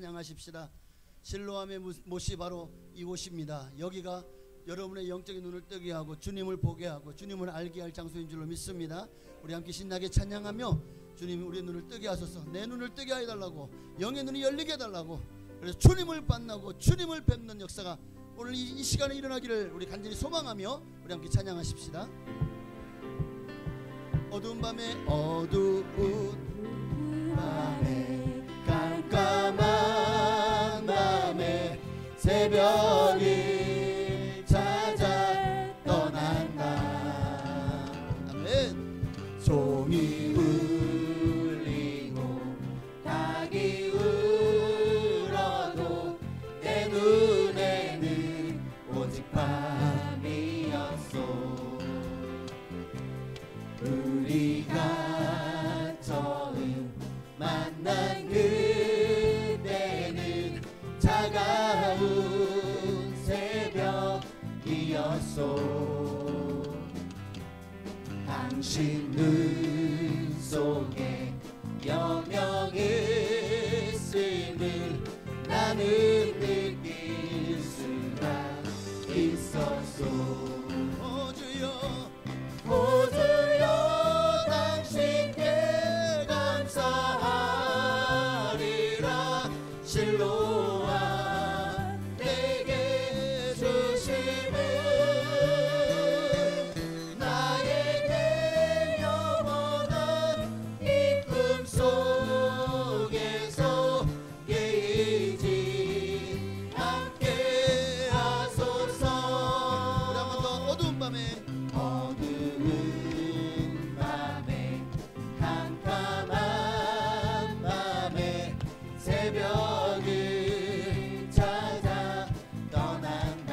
찬양하십시다. 실로암의 못이 바로 이곳입니다. 여기가 여러분의 영적인 눈을 뜨게 하고 주님을 보게 하고 주님을 알게 할 장소인 줄로 믿습니다. 우리 함께 신나게 찬양하며 주님이 우리의 눈을 뜨게 하소서. 내 눈을 뜨게 해달라고, 영의 눈이 열리게 해달라고. 그래서 주님을 만나고 주님을 뵙는 역사가 오늘 이 시간에 일어나기를 우리 간절히 소망하며 우리 함께 찬양하십시다. 어두운 밤에 깜깜한 밤에 새벽이 찾아 떠난다. 아멘. 종이 울리고 닭이 울어도 내 눈에는 오직 밤이었소. 우리가 처음 만난 그때는 차가운 새벽이었소. 당신 눈 속에 여명했음을 나는 느낄 수가 있었소. 오 주여, 오 주여, 당신께 감사하리라. 실로와 내게 주심을 나에게 영원한 기쁨 속에서 깨이지 않게 하소서. 우리 한 번 더. 어두운 밤에 깜깜한 밤에 새벽을 찾아 떠난다.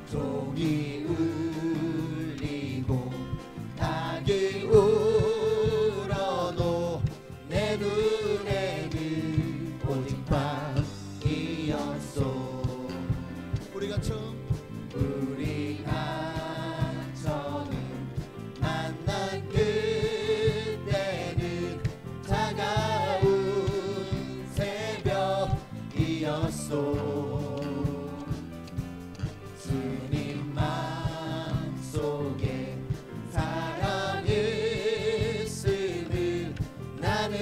종이 울리고 닭이 울어도 내 눈에는 오직 밤이었소. 우리가 처음 만난 그때는 차가운 새벽이었소. 주님 마음속에 사랑이 있음을 나는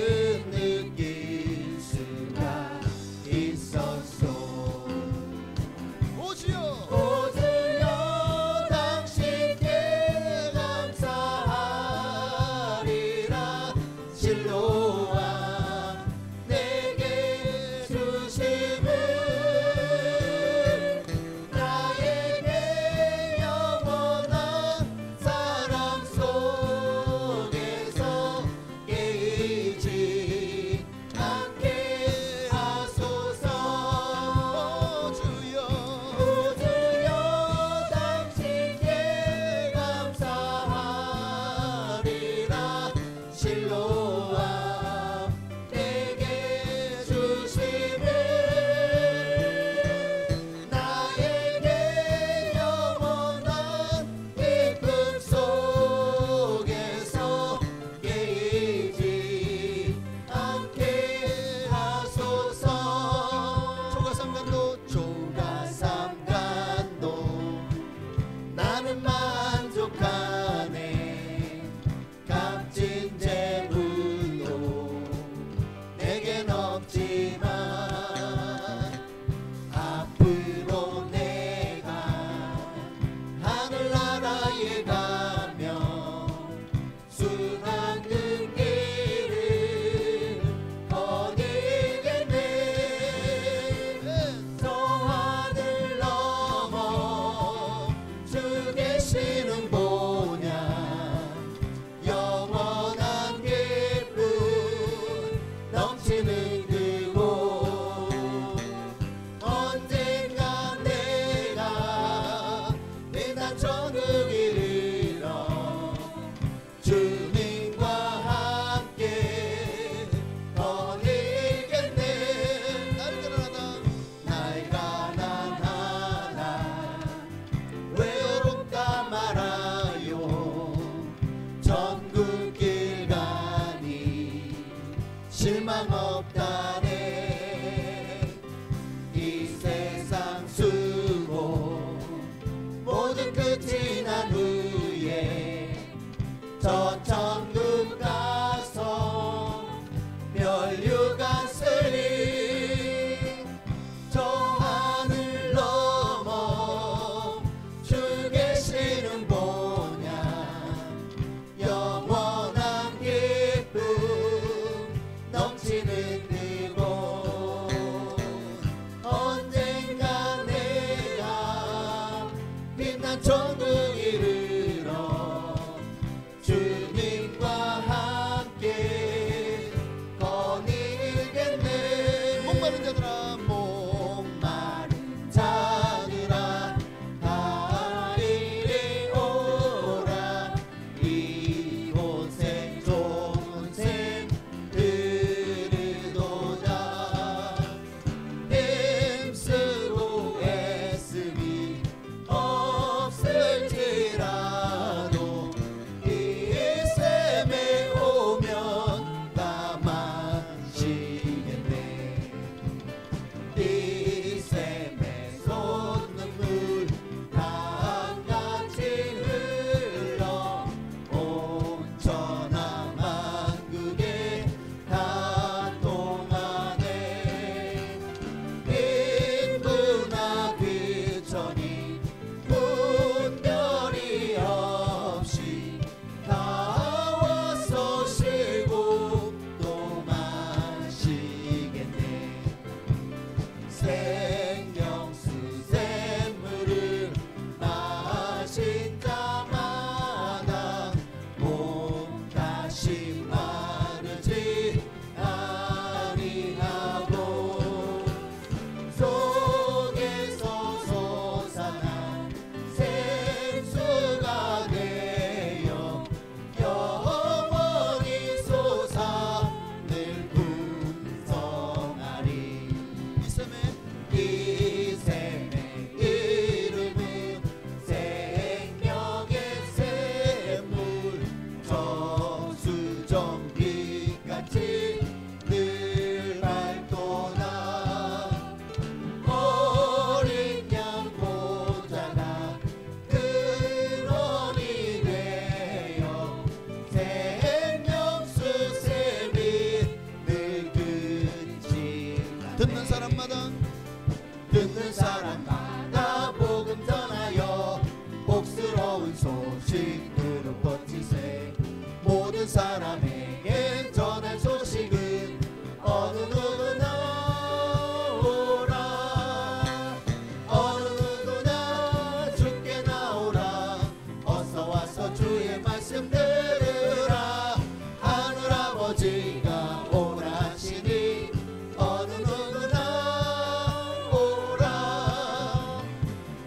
느낄 수가 있었소. 오 주여, 오 주여, 당신께 감사하리라. 실로와 내게 주심을 나에게 영원한 사랑 속에서 깨이지 않게 하소서. 오 주여, 오 주여, 당신께 감사하리라. 실로와 내게 주심을 나에게 영원한 기쁨 속에서 깨이지 않게 하소서. 조가삼간도 나는 만족하네. 값진 재물로 내겐 없지만 앞으로 내가 하늘나라에 가면 수많은 길을 거닐겠네. 저 하늘 넘어 주 계시는 보냐. 영원한 기쁨 넘치는 그곳. 언젠가 내가 빛난 천국에 이르러 주님과 함께 거닐겠네. 날 가난하다 외롭다 말아요. 전국 길 가니 실망 없다네. 이 세상 수고 모든 끝이 난 후에 저 천국 가서 멸류관 쓰리 저 하늘 넘어 주 계시는 보냐 영원한 기쁨 넘치는 그곳 언젠가 내가 빛난 천국 이르러 주님과 함께 거닐겠네. 목마른 자들아 목마른 자들아 다 이리 오라. 이곳에 좋은 샘 들으도다. 힘쓰고 애쓰기 없을지라도 이 샘에 오면 다 마시겠네. 이 샘에 솟는물 강같이 흘러 온 천하 만국에 다 통하네. 인부나 귀천이 분별이 없이 다 와서 쉬고 또 마시겠네. 생명수 샘물을 마신 자마다 몸 다시 마르지 아니하고 속에서 솟아난 샘수가 되어 영원히 솟아 늘 풍성하리. 이 샘의 이름은 생명의 샘물 저수정빛같이 늘 밝도다. 어린 양 보좌가 근원이 되어 생명수 샘이 늘 끝이 듣는 사람마다 복음 전하여 복스러운 소식으로 뻗치세. 모든 사람에게 전할 소식은 어느 누구나 오라. 어느 누구나 주께 나오라. 어서 와서 주의 말씀 들으라. 하늘 아버지가 오라 하시니 어느 누구나 오라.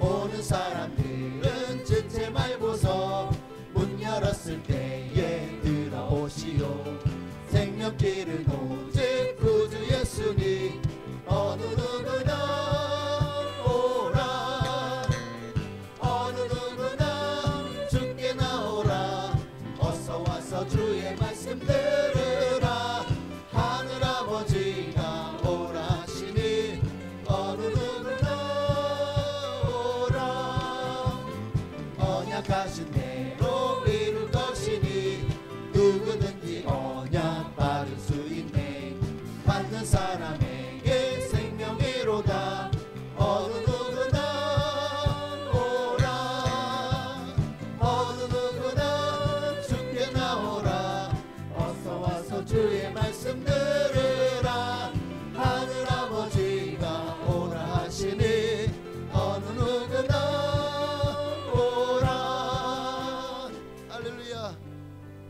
오는 사람들은 지체 말고서 문 열었을 때에 들어오시오. 생명길은 오직 구주 예수니 어느 누구나 오라. 어느 누구나 주께 나오라. 어서 와서 주의 말씀 들으라. 하늘 아버지가 오라 하시니 어느 누구나 오라. 언약하신 대로 이룰 것이니 누구든지 언약 받을 수 있네. 받는 사람에게 생명이로다. 어느 누구나 오라. 어느 누구나 주께 나오라. 어서 와서 주의 말씀 들으라. 하늘 아버지가 오라 하시니 어느 누구나 오라. 할렐루야.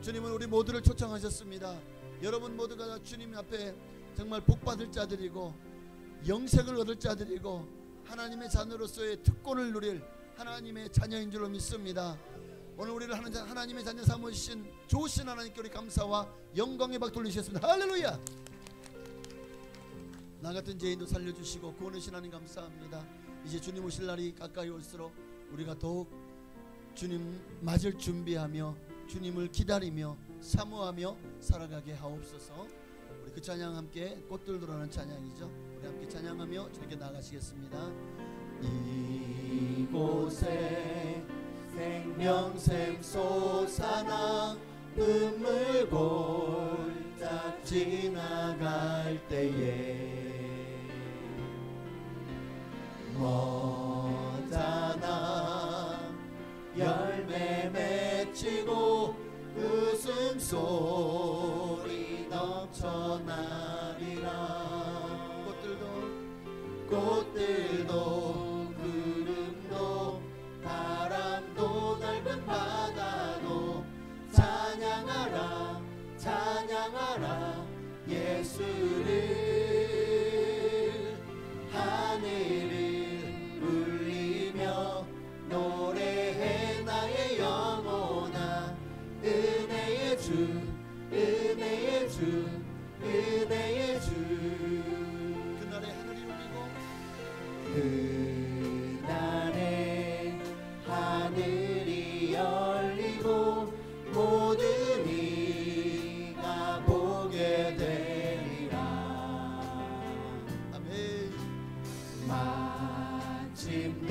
주님은 우리 모두를 초청하셨습니다. 여러분 모두가 주님 앞에 정말 복받을 자들이고 영생을 얻을 자들이고 하나님의 자녀로서의 특권을 누릴 하나님의 자녀인 줄로 믿습니다. 오늘 우리를 하나님의 자녀 삼으신 좋으신 하나님께 우리 감사와 영광의 박 돌리셨습니다. 할렐루야. 나 같은 죄인도 살려주시고 구원하신 하나님 감사합니다. 이제 주님 오실 날이 가까이 올수록 우리가 더욱 주님 맞을 준비하며 주님을 기다리며 사모하며 살아가게 하옵소서. 우리 그 찬양 함께 꽃들도라는 찬양이죠. 우리 함께 찬양하며 저렇게 나가시겠습니다. 이곳에 생명샘 솟아나 눈물 골짝 지나갈 때에 머자나 열매 맺히고 웃음소리 넘쳐나리라. 꽃들도 구름도 바람도 넓은 바다도 찬양하라 찬양하라 예수를. 하늘을 울리며 노래해 나의 영혼아. 은혜의 주 은혜의 주 은혜의 주. 그날에 하늘이 울리고 그날에 하늘이 열리고 모든 이가 보게 되리라. 아멘. 마침내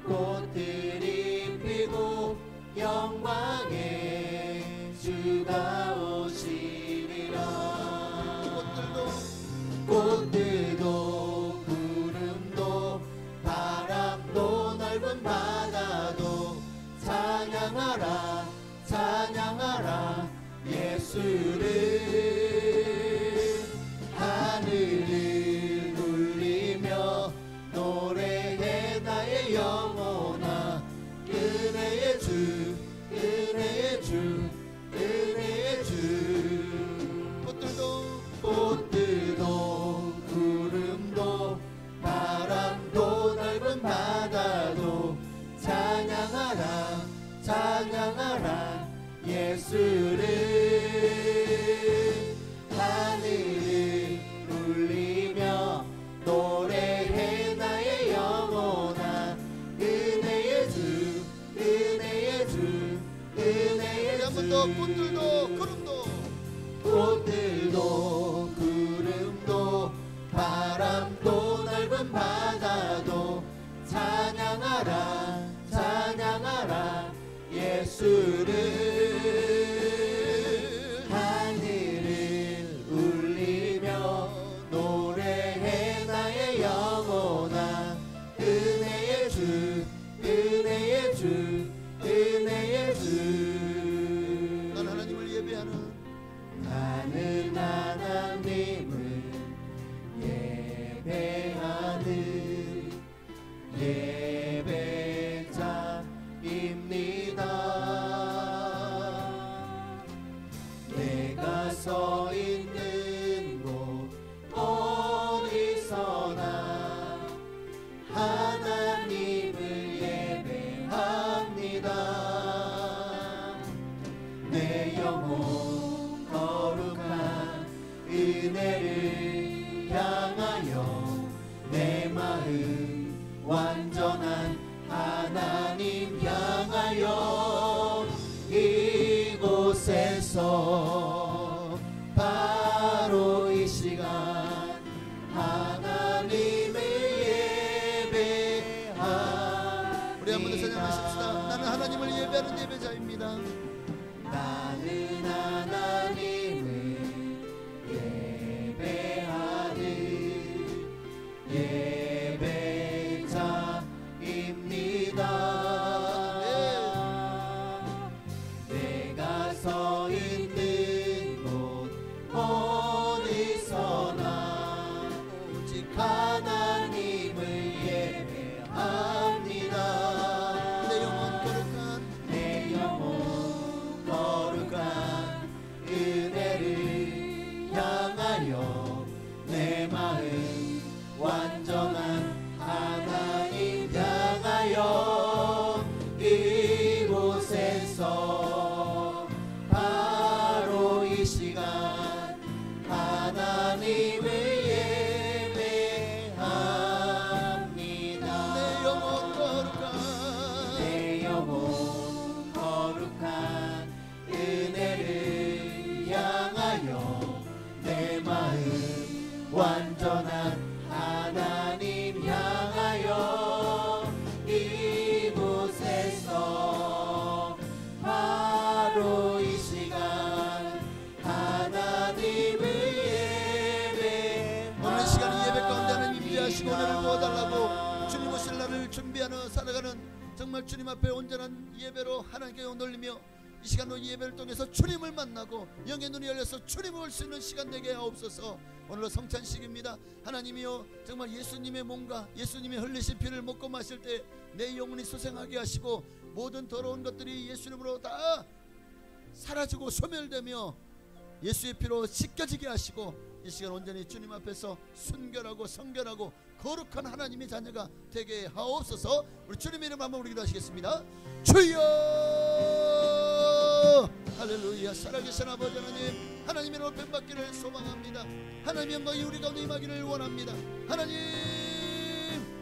꽃들이 피고 영광의 주가 오시리라. 꽃들도 구름도 바람도 넓은 바다도 찬양하라 찬양하라 예수를. 하늘을 울리며 노래해 나의 영혼아. 은혜의 주 은혜의 주 은혜의 주. 꽃들도 구름도 바람도 넓은 바다도 찬양하라 찬양하라 예수를. 하늘을 울리며 노래해 나의 영혼아. 은혜의 주 은혜의 주 은혜의 주. 한 번 더. 꽃들도 구름도 꽃들도 구름도 바람도 넓은 바다도 찬양하라 찬양하라 예수를. 하늘을 울리며 노래해 나의 영혼아. 은혜의 주 은혜의 주 은혜의 주. 난 하나님을 예배하는 나는 하나님을 예배하는 예배자입니다. 내가 서 있는 곳 어디서나 하나님을 예배합니다. 내 영혼 거룩한 은혜를 향하여 내 마음 완전한 하나님 향하여 이곳에서 바로 이 시간 하나님을 예배하. 우리 한 번 더 찬양하십시다. 나는 하나님을 예배하는 예배자입니다. 나는 하나님을 예배하는 예배자입니다. 내가 서 있는 곳 어디서나 오직 하나님을 예배합니다. 내 영혼 거룩한 은혜를 향하여 내 마음 완전한 하나님 향하여 이곳에서 바로 이 시간 하나님을 예배합니다. 내 영혼 거룩한 은혜를 향하여 완전한 하나님 향하여 이곳에서 바로 이 시간 하나님을 예배 오늘 시간 이 예배 가운데 하나님 임재하시고 은혜를 부어달라고 주님 오실 날을 준비하며 살아가는 정말 주님 앞에 온전한 예배로 하나님께 영돌리며 이 시간으로 이 예배를 통해서 주님을 만나고 영의 눈이 열려서 주님을 볼 수 있는 시간 되게 하옵소서. 오늘로 성찬식입니다. 하나님이여 정말 예수님의 몸과 예수님의 흘리신 피를 먹고 마실 때 내 영혼이 소생하게 하시고 모든 더러운 것들이 예수님으로 다 사라지고 소멸되며 예수의 피로 씻겨지게 하시고 이 시간 온전히 주님 앞에서 순결하고 성결하고 거룩한 하나님의 자녀가 되게 하옵소서. 우리 주님의 이름 한번 우리 기도하시겠습니다. 주여 할렐루야. 살아계신 아버지 하나님, 하나님의 이름으로 뱀받기를 소망합니다. 하나님의 영광이 우리 가운데 임하기를 원합니다. 하나님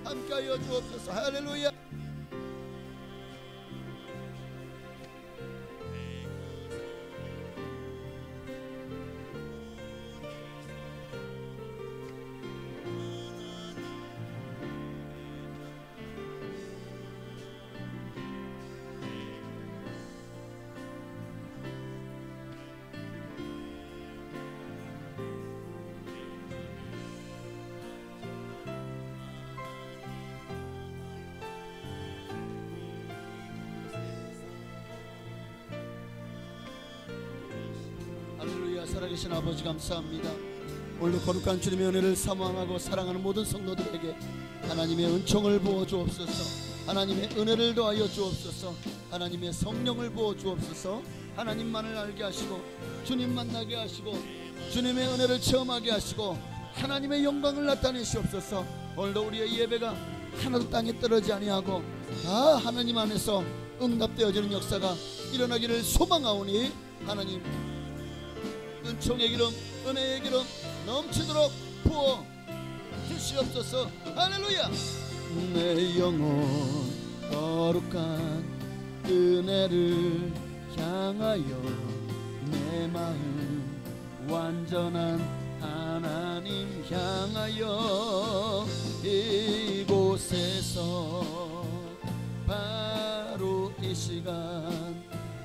함께하여 주옵소서. 할렐루야. 할렐루야. 살아계신 아버지 감사합니다. 오늘도 거룩한 주님의 은혜를 사모하고 사랑하는 모든 성도들에게 하나님의 은총을 부어 주옵소서. 하나님의 은혜를 더하여 주옵소서. 하나님의 성령을 부어 주옵소서. 하나님만을 알게 하시고 주님 만나게 하시고 주님의 은혜를 체험하게 하시고 하나님의 영광을 나타내시옵소서. 오늘도 우리의 예배가 하나도 땅에 떨어지지 아니하고 다 하나님 안에서 응답되어지는 역사가 일어나기를 소망하오니 하나님 은총의 기름 은혜의 기름 넘치도록 부어 주시옵소서. 할렐루야. 내 영혼 거룩한 은혜를 향하여 내 마음 완전한 하나님 향하여 이곳에서 바로 이 시간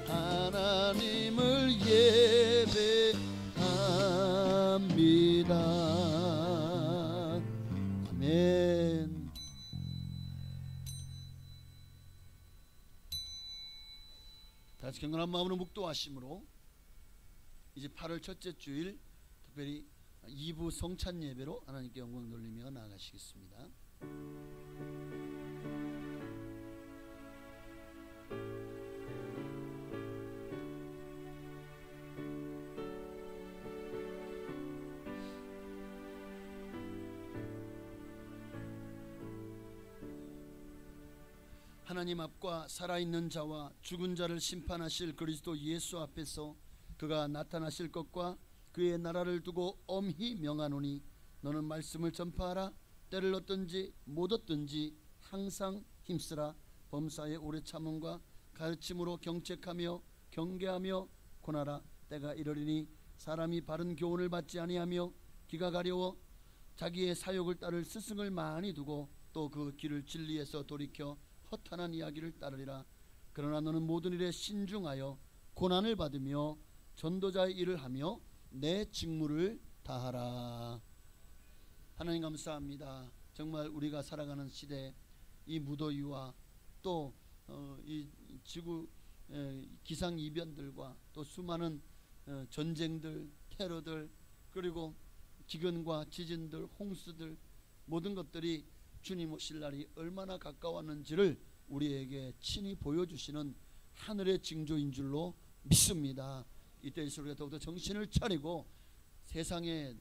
하나님을 예배합니다. 아멘. 다시 경건한 마음으로 묵도하심으로 이제 8월 첫째 주일 특별히 2부 성찬 예배로 하나님께 영광 돌리며 나아가시겠습니다. 하나님 앞과 살아있는 자와 죽은 자를 심판하실 그리스도 예수 앞에서 그가 나타나실 것과 그의 나라를 두고 엄히 명하노니 너는 말씀을 전파하라. 때를 얻든지 못 얻든지 항상 힘쓰라. 범사의 오래 참음과 가르침으로 경책하며 경계하며 권하라. 때가 이르리니 사람이 바른 교훈을 받지 아니하며 귀가 가려워 자기의 사욕을 따를 스승을 많이 두고 또 그 길을 진리에서 돌이켜 허탄한 이야기를 따르리라. 그러나 너는 모든 일에 신중하여 고난을 받으며 전도자의 일을 하며 내 직무를 다하라. 하나님 감사합니다. 정말 우리가 살아가는 시대 이 무더위와 또 이 지구 기상이변들과 또 수많은 전쟁들, 테러들, 그리고 기근과 지진들, 홍수들 모든 것들이 주님 오실 날이 얼마나 가까웠는지를 우리에게 친히 보여주시는 하늘의 징조인 줄로 믿습니다. 이때일수록 우리가 더욱더 정신을 차리고 세상에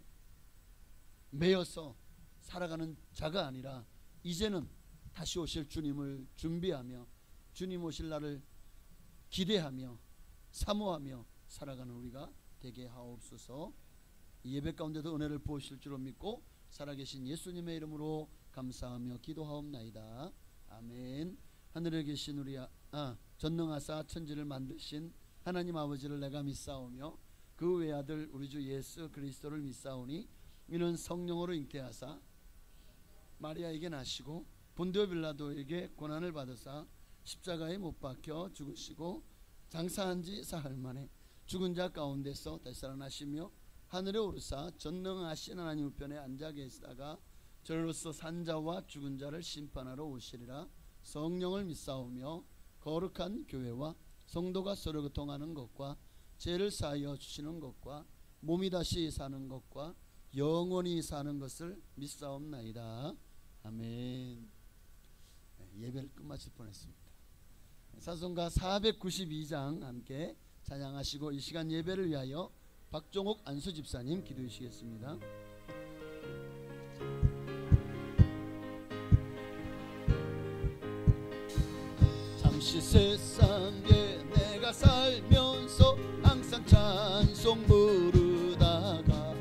매여서 살아가는 자가 아니라 이제는 다시 오실 주님을 준비하며 주님 오실 날을 기대하며 사모하며 살아가는 우리가 되게 하옵소서. 예배 가운데도 은혜를 부으실 줄로 믿고 살아계신 예수님의 이름으로 감사하며 기도하옵나이다. 아멘. 하늘에 계신 우리 전능하사 천지를 만드신 하나님 아버지를 내가 믿사오며 그 외아들 우리 주 예수 그리스도를 믿사오니 이는 성령으로 잉태하사 마리아에게 나시고 본디오 빌라도에게 고난을 받으사 십자가에 못 박혀 죽으시고 장사한 지 사흘 만에 죽은 자 가운데서 다시 살아나시며 하늘에 오르사 전능하신 하나님 우편에 앉아 계시다가 저로서 산자와 죽은 자를 심판하러 오시리라. 성령을 믿사오며 거룩한 교회와 성도가 서로 교통하는 것과 죄를 사하여 주시는 것과 몸이 다시 사는 것과 영원히 사는 것을 믿사옵나이다. 아멘. 예배를 끝마칠 뻔했습니다. 찬송가 492장 함께 찬양하시고 이 시간 예배를 위하여 박종옥 안수 집사님 기도해 주시겠습니다. 잠시 세상에 내가 살면서 항상 찬송 부르다가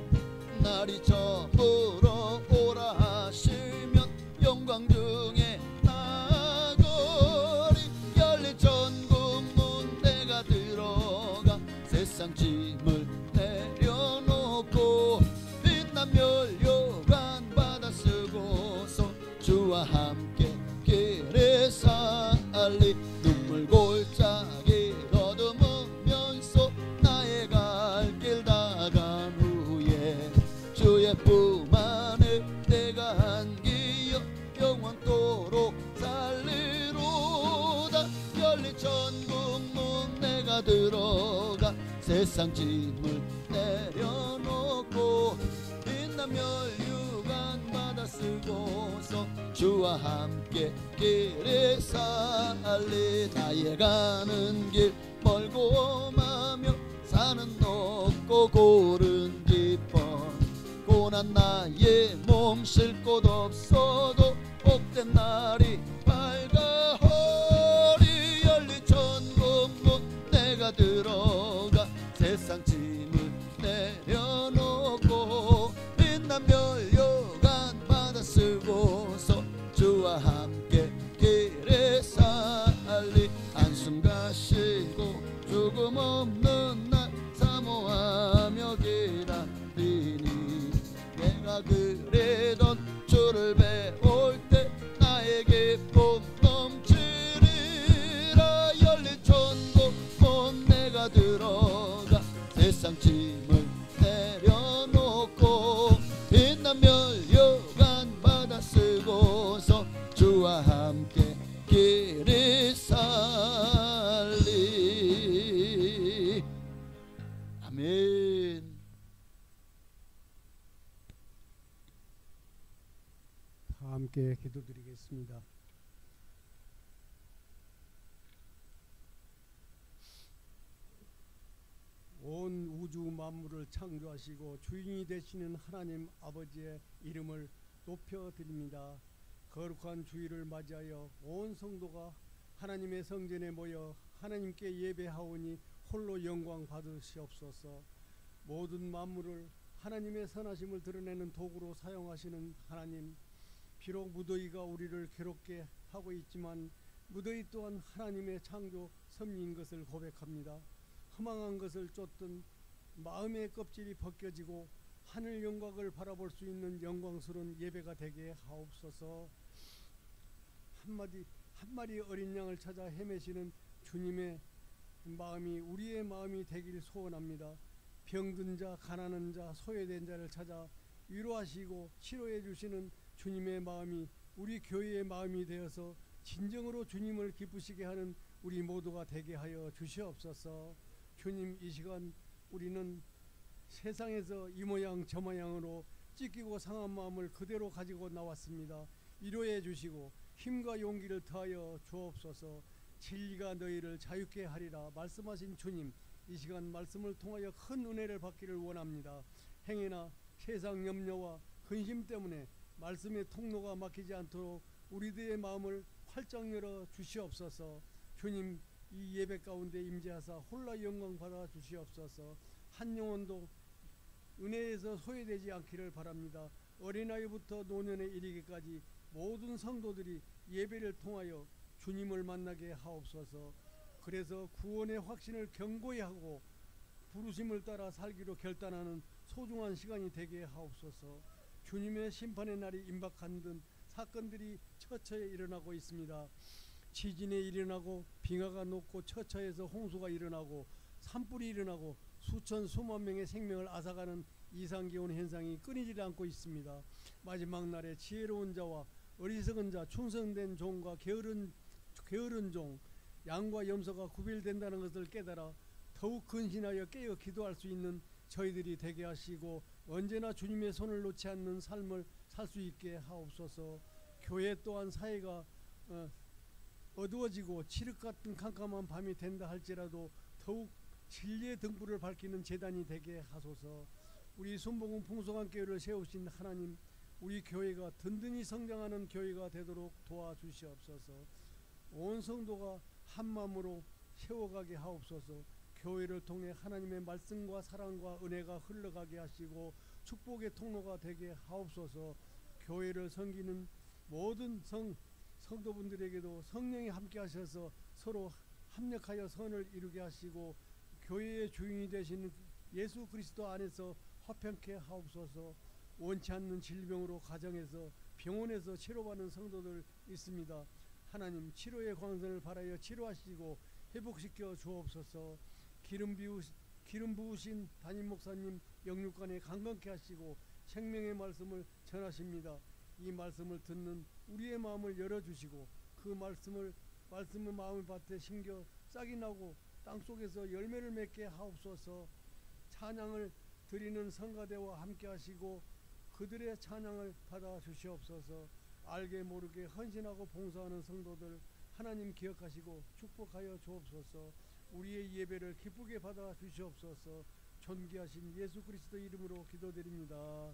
날이 저물어 오라 하시면 영광 중에 나거리 열린 전국 문 내가 들어가 세상 짐을 내려놓고 빛난 멸류관 받아 쓰고서 주와 함께 길에 살리 눈물 골짜기 더듬으면서 나의 갈 길 다간 후에 주의 품 안에 내가 안기어 영원토록 살리로다. 열린 천국 문 내가 들어가 세상 짐을 내려놓고 빛난 멸류관 받아 쓰고서 주와 함께 길에 살리. 나의 가는 길 멀고 마며 사는 높고 고른 기뻐 고난 나의 몸 쉴 곳 없어도 복된 날이 밝아오리. 열린 천국 문 내가 들어가 세상 짐을 내려놓고 빛난 멸류관 받아 쓰고서 주와 함께 길에 살리. 한숨 가시고 죽음 없는 날 사모하며 기다리니 내가 그래던 주를 배울 때 나의 기쁨 넘치리라. 열린 천국 문 내가 들어가 세상 짐을 내려놓고 빛난 멸류관 받아 쓰고서 주와 함께 길이 살리. 아멘. 다 함께 기도드리겠습니다. 온 우주 만물을 창조하시고 주인이 되시는 하나님 아버지의 이름을 높여드립니다. 거룩한 주일을 맞이하여 온 성도가 하나님의 성전에 모여 하나님께 예배하오니 홀로 영광 받으시옵소서. 모든 만물을 하나님의 선하심을 드러내는 도구로 사용하시는 하나님, 비록 무더위가 우리를 괴롭게 하고 있지만 무더위 또한 하나님의 창조 섭리인 것을 고백합니다. 허망한 것을 쫓던 마음의 껍질이 벗겨지고 하늘 영광을 바라볼 수 있는 영광스러운 예배가 되게 하옵소서. 한 마리 어린 양을 찾아 헤매시는 주님의 마음이 우리의 마음이 되길 소원합니다. 병든 자, 가난한 자, 소외된 자를 찾아 위로하시고 치료해 주시는 주님의 마음이 우리 교회의 마음이 되어서 진정으로 주님을 기쁘시게 하는 우리 모두가 되게 하여 주시옵소서. 주님, 이 시간 우리는 세상에서 이 모양 저 모양으로 찢기고 상한 마음을 그대로 가지고 나왔습니다. 위로해 주시고 힘과 용기를 더하여 주옵소서. 진리가 너희를 자유케 하리라 말씀하신 주님, 이 시간 말씀을 통하여 큰 은혜를 받기를 원합니다. 행여나 세상 염려와 근심 때문에 말씀의 통로가 막히지 않도록 우리들의 마음을 활짝 열어 주시옵소서. 주님, 이 예배 가운데 임재하사 홀라 영광 받아 주시옵소서. 한 영혼도 은혜에서 소외되지 않기를 바랍니다. 어린아이부터 노년에 이르기까지 모든 성도들이 예배를 통하여 주님을 만나게 하옵소서. 그래서 구원의 확신을 견고히 하고 부르심을 따라 살기로 결단하는 소중한 시간이 되게 하옵소서. 주님의 심판의 날이 임박한 듯 사건들이 처처에 일어나고 있습니다. 지진이 일어나고 빙하가 녹고 처처에서 홍수가 일어나고 산불이 일어나고 수천 수만 명의 생명을 앗아가는 이상기온 현상이 끊이지 않고 있습니다. 마지막 날에 지혜로운 자와 어리석은 자, 충성된 종과 게으른 종, 양과 염소가 구별된다는 것을 깨달아 더욱 근신하여 깨어 기도할 수 있는 저희들이 되게 하시고 언제나 주님의 손을 놓지 않는 삶을 살 수 있게 하옵소서. 교회 또한 사회가 어두워지고 칠흑 같은 캄캄한 밤이 된다 할지라도 더욱 진리의 등불을 밝히는 제단이 되게 하소서. 우리 순복음 풍성한 교회를 세우신 하나님, 우리 교회가 든든히 성장하는 교회가 되도록 도와주시옵소서. 온 성도가 한 마음으로 세워가게 하옵소서. 교회를 통해 하나님의 말씀과 사랑과 은혜가 흘러가게 하시고 축복의 통로가 되게 하옵소서. 교회를 섬기는 모든 성도분들에게도 성령이 함께 하셔서 서로 합력하여 선을 이루게 하시고 교회의 주인이 되시는 예수 그리스도 안에서 화평케 하옵소서. 원치 않는 질병으로 가정에서 병원에서 치료받는 성도들 있습니다. 하나님, 치료의 광선을 바라여 치료하시고 회복시켜 주옵소서. 기름 부으신 담임 목사님 영육간에 강건케 하시고 생명의 말씀을 전하십니다. 이 말씀을 듣는 우리의 마음을 열어주시고 그 말씀을 마음의 밭에 심겨 싹이 나고 땅속에서 열매를 맺게 하옵소서. 찬양을 드리는 성가대와 함께 하시고 그들의 찬양을 받아 주시옵소서. 알게 모르게 헌신하고 봉사하는 성도들 하나님 기억하시고 축복하여 주옵소서. 우리의 예배를 기쁘게 받아 주시옵소서. 존귀하신 예수 그리스도 이름으로 기도드립니다.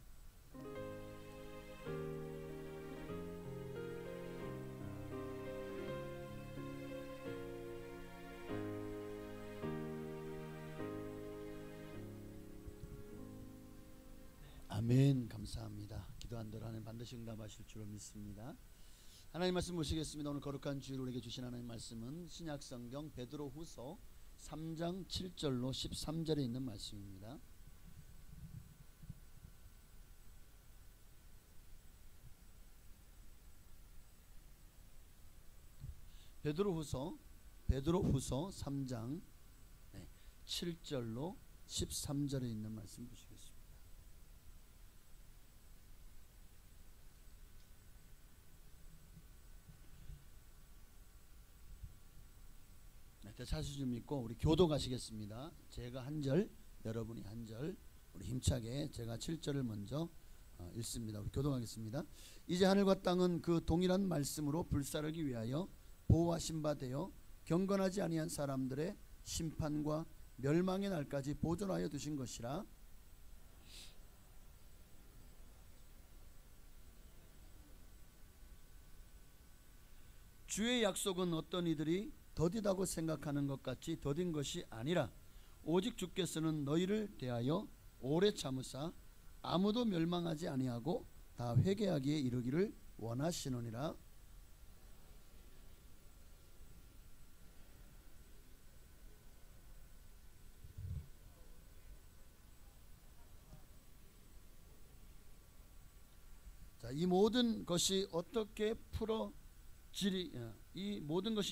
아멘. 감사합니다. 기도한 대로 하나님 반드시 응답하실 줄로 믿습니다. 하나님 말씀 보시겠습니다. 오늘 거룩한 주일 우리에게 주신 하나님 말씀은 신약성경 베드로후서 3장 7절로 13절에 있는 말씀입니다. 베드로후서 3장 7절로 13절에 있는 말씀 보시겠습니다. 자수 좀 믿고 우리 교도 가시겠습니다. 제가 한 절, 여러분이 한 절, 우리 힘차게 제가 7절을 먼저 읽습니다. 우리 교도 가겠습니다. 이제 하늘과 땅은 그 동일한 말씀으로 불사르기 위하여 보호하신 바 되어 경건하지 아니한 사람들의 심판과 멸망의 날까지 보존하여 두신 것이라. 주의 약속은 어떤 이들이 더디다고 생각하는 것 같이 더딘 것이 아니라 오직 주께서는 너희를 대하여 오래 참으사 아무도 멸망하지 아니하고 다 회개하기에 이르기를 원하시느니라. 자, 이 모든 것이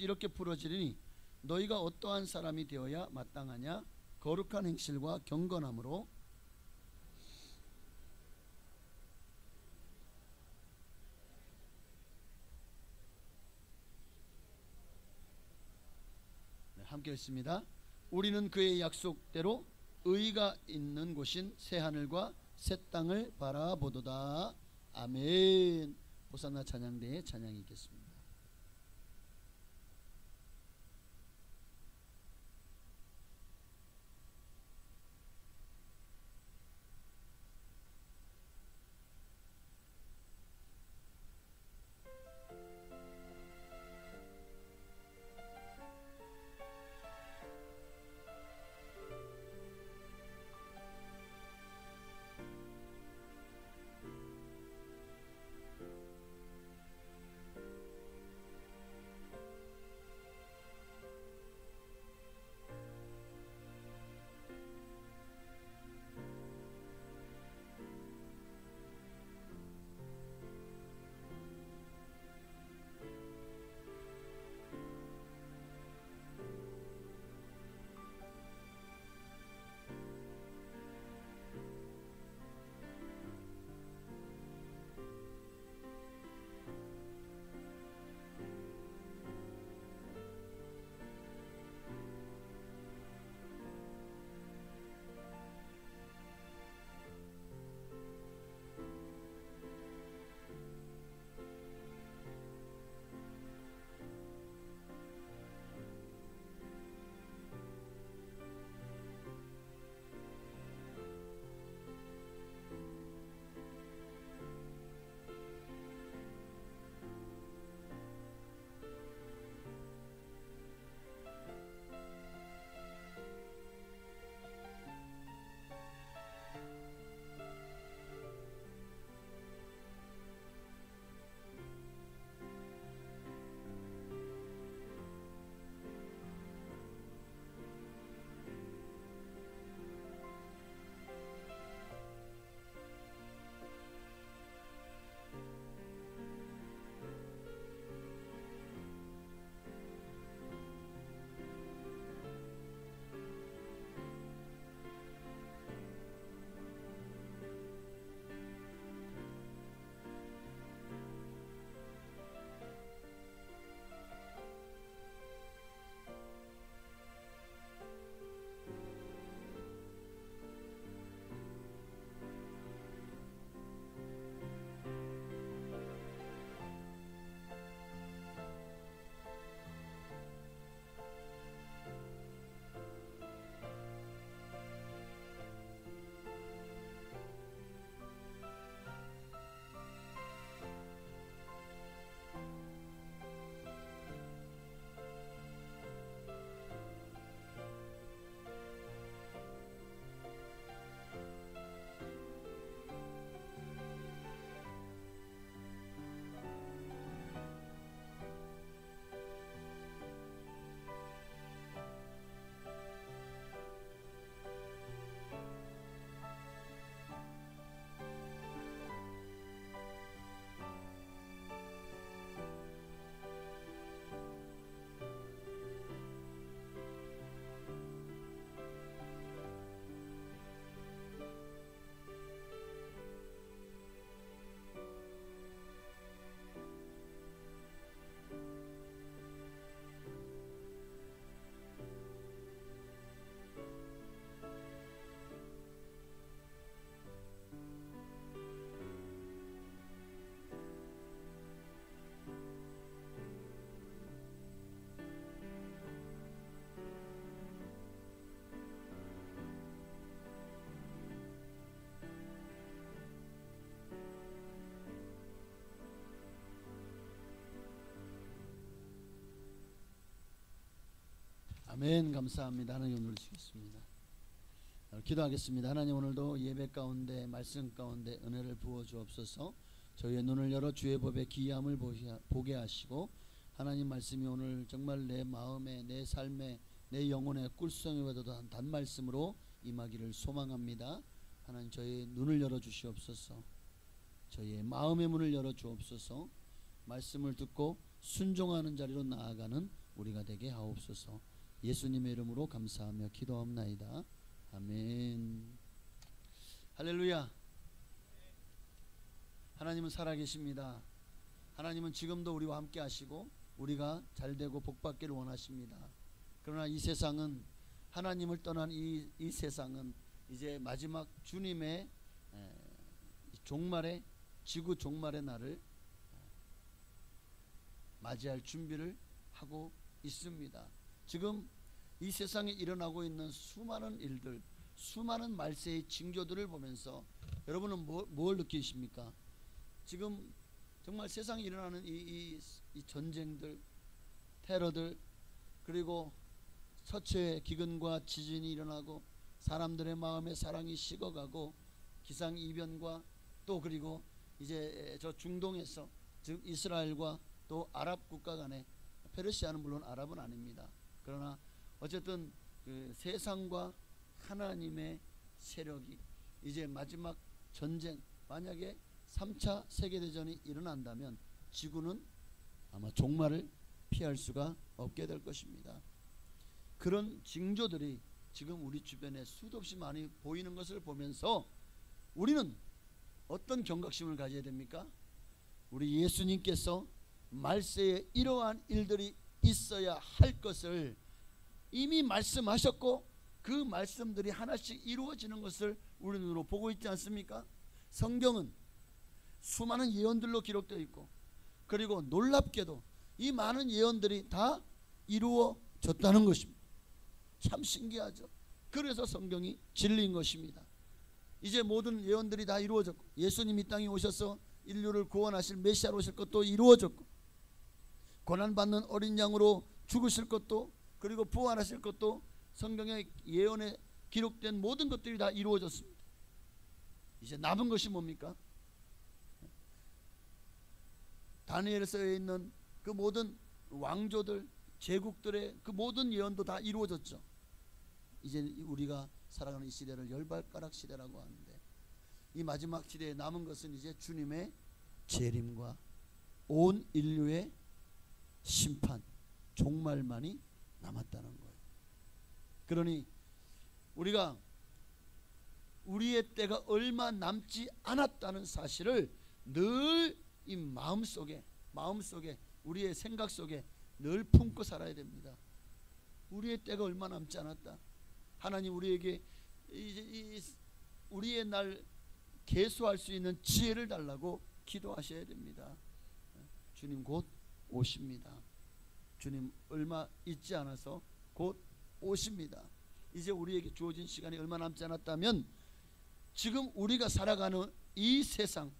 이렇게 풀어지리니 너희가 어떠한 사람이 되어야 마땅하냐? 거룩한 행실과 경건함으로 함께 읽습니다. 우리는 그의 약속대로 의가 있는 곳인 새 하늘과 새 땅을 바라보도다. 아멘. 호산나 찬양대의 찬양이 있겠습니다. 아멘. 감사합니다. 하나님 오늘 주시겠습니다. 기도하겠습니다. 하나님 오늘도 예배 가운데 말씀 가운데 은혜를 부어 주옵소서. 저희의 눈을 열어 주의 법의 기이함을 보게 하시고 하나님 말씀이 오늘 정말 내 마음에 내 삶에 내 영혼의 꿀성이보다도 단 말씀으로 임하기를 소망합니다. 하나님 저희의 눈을 열어 주시옵소서. 저희의 마음의 문을 열어 주옵소서. 말씀을 듣고 순종하는 자리로 나아가는 우리가 되게 하옵소서. 예수님의 이름으로 감사하며 기도합나이다. 아멘. 할렐루야. 하나님은 살아계십니다. 하나님은 지금도 우리와 함께 하시고 우리가 잘되고 복받기를 원하십니다. 그러나 이 세상은 하나님을 떠난 이 세상은 이제 마지막 주님의 종말의 지구 종말의 날을 맞이할 준비를 하고 있습니다. 지금 이 세상에 일어나고 있는 수많은 일들, 수많은 말세의 징조들을 보면서 여러분은 뭘 느끼십니까? 지금 정말 세상에 일어나는 이 전쟁들, 테러들, 그리고 서초에 기근과 지진이 일어나고 사람들의 마음에 사랑이 식어가고 기상이변과 또 그리고 이제 저 중동에서 즉 이스라엘과 또 아랍 국가 간에, 페르시아는 물론 아랍은 아닙니다. 그러나 어쨌든 그 세상과 하나님의 세력이 이제 마지막 전쟁, 만약에 3차 세계대전이 일어난다면 지구는 아마 종말을 피할 수가 없게 될 것입니다. 그런 징조들이 지금 우리 주변에 수도 없이 많이 보이는 것을 보면서 우리는 어떤 경각심을 가져야 됩니까? 우리 예수님께서 말세에 이러한 일들이 있어야 할 것을 이미 말씀하셨고 그 말씀들이 하나씩 이루어지는 것을 우리 눈으로 보고 있지 않습니까? 성경은 수많은 예언들로 기록되어 있고 그리고 놀랍게도 이 많은 예언들이 다 이루어졌다는 것입니다. 참 신기하죠. 그래서 성경이 진리인 것입니다. 이제 모든 예언들이 다 이루어졌고 예수님이 땅에 오셔서 인류를 구원하실 메시아로 오실 것도 이루어졌고 고난받는 어린 양으로 죽으실 것도 그리고 부활하실 것도 성경의 예언에 기록된 모든 것들이 다 이루어졌습니다. 이제 남은 것이 뭡니까? 다니엘서에 있는 그 모든 왕조들 제국들의 그 모든 예언도 다 이루어졌죠. 이제 우리가 살아가는 이 시대를 열발가락 시대라고 하는데 이 마지막 시대에 남은 것은 이제 주님의 재림과 온 인류의 심판, 종말만이 남았다는 거예요. 그러니 우리가 우리의 때가 얼마 남지 않았다는 사실을 늘 이 마음속에 우리의 생각 속에 늘 품고 살아야 됩니다. 우리의 때가 얼마 남지 않았다. 하나님 우리에게 우리의 날 계수할 수 있는 지혜를 달라고 기도하셔야 됩니다. 주님 곧 오십니다. 주님 얼마 있지 않아서 곧 오십니다. 이제 우리에게 주어진 시간이 얼마 남지 않았다면 지금 우리가 살아가는 이 세상,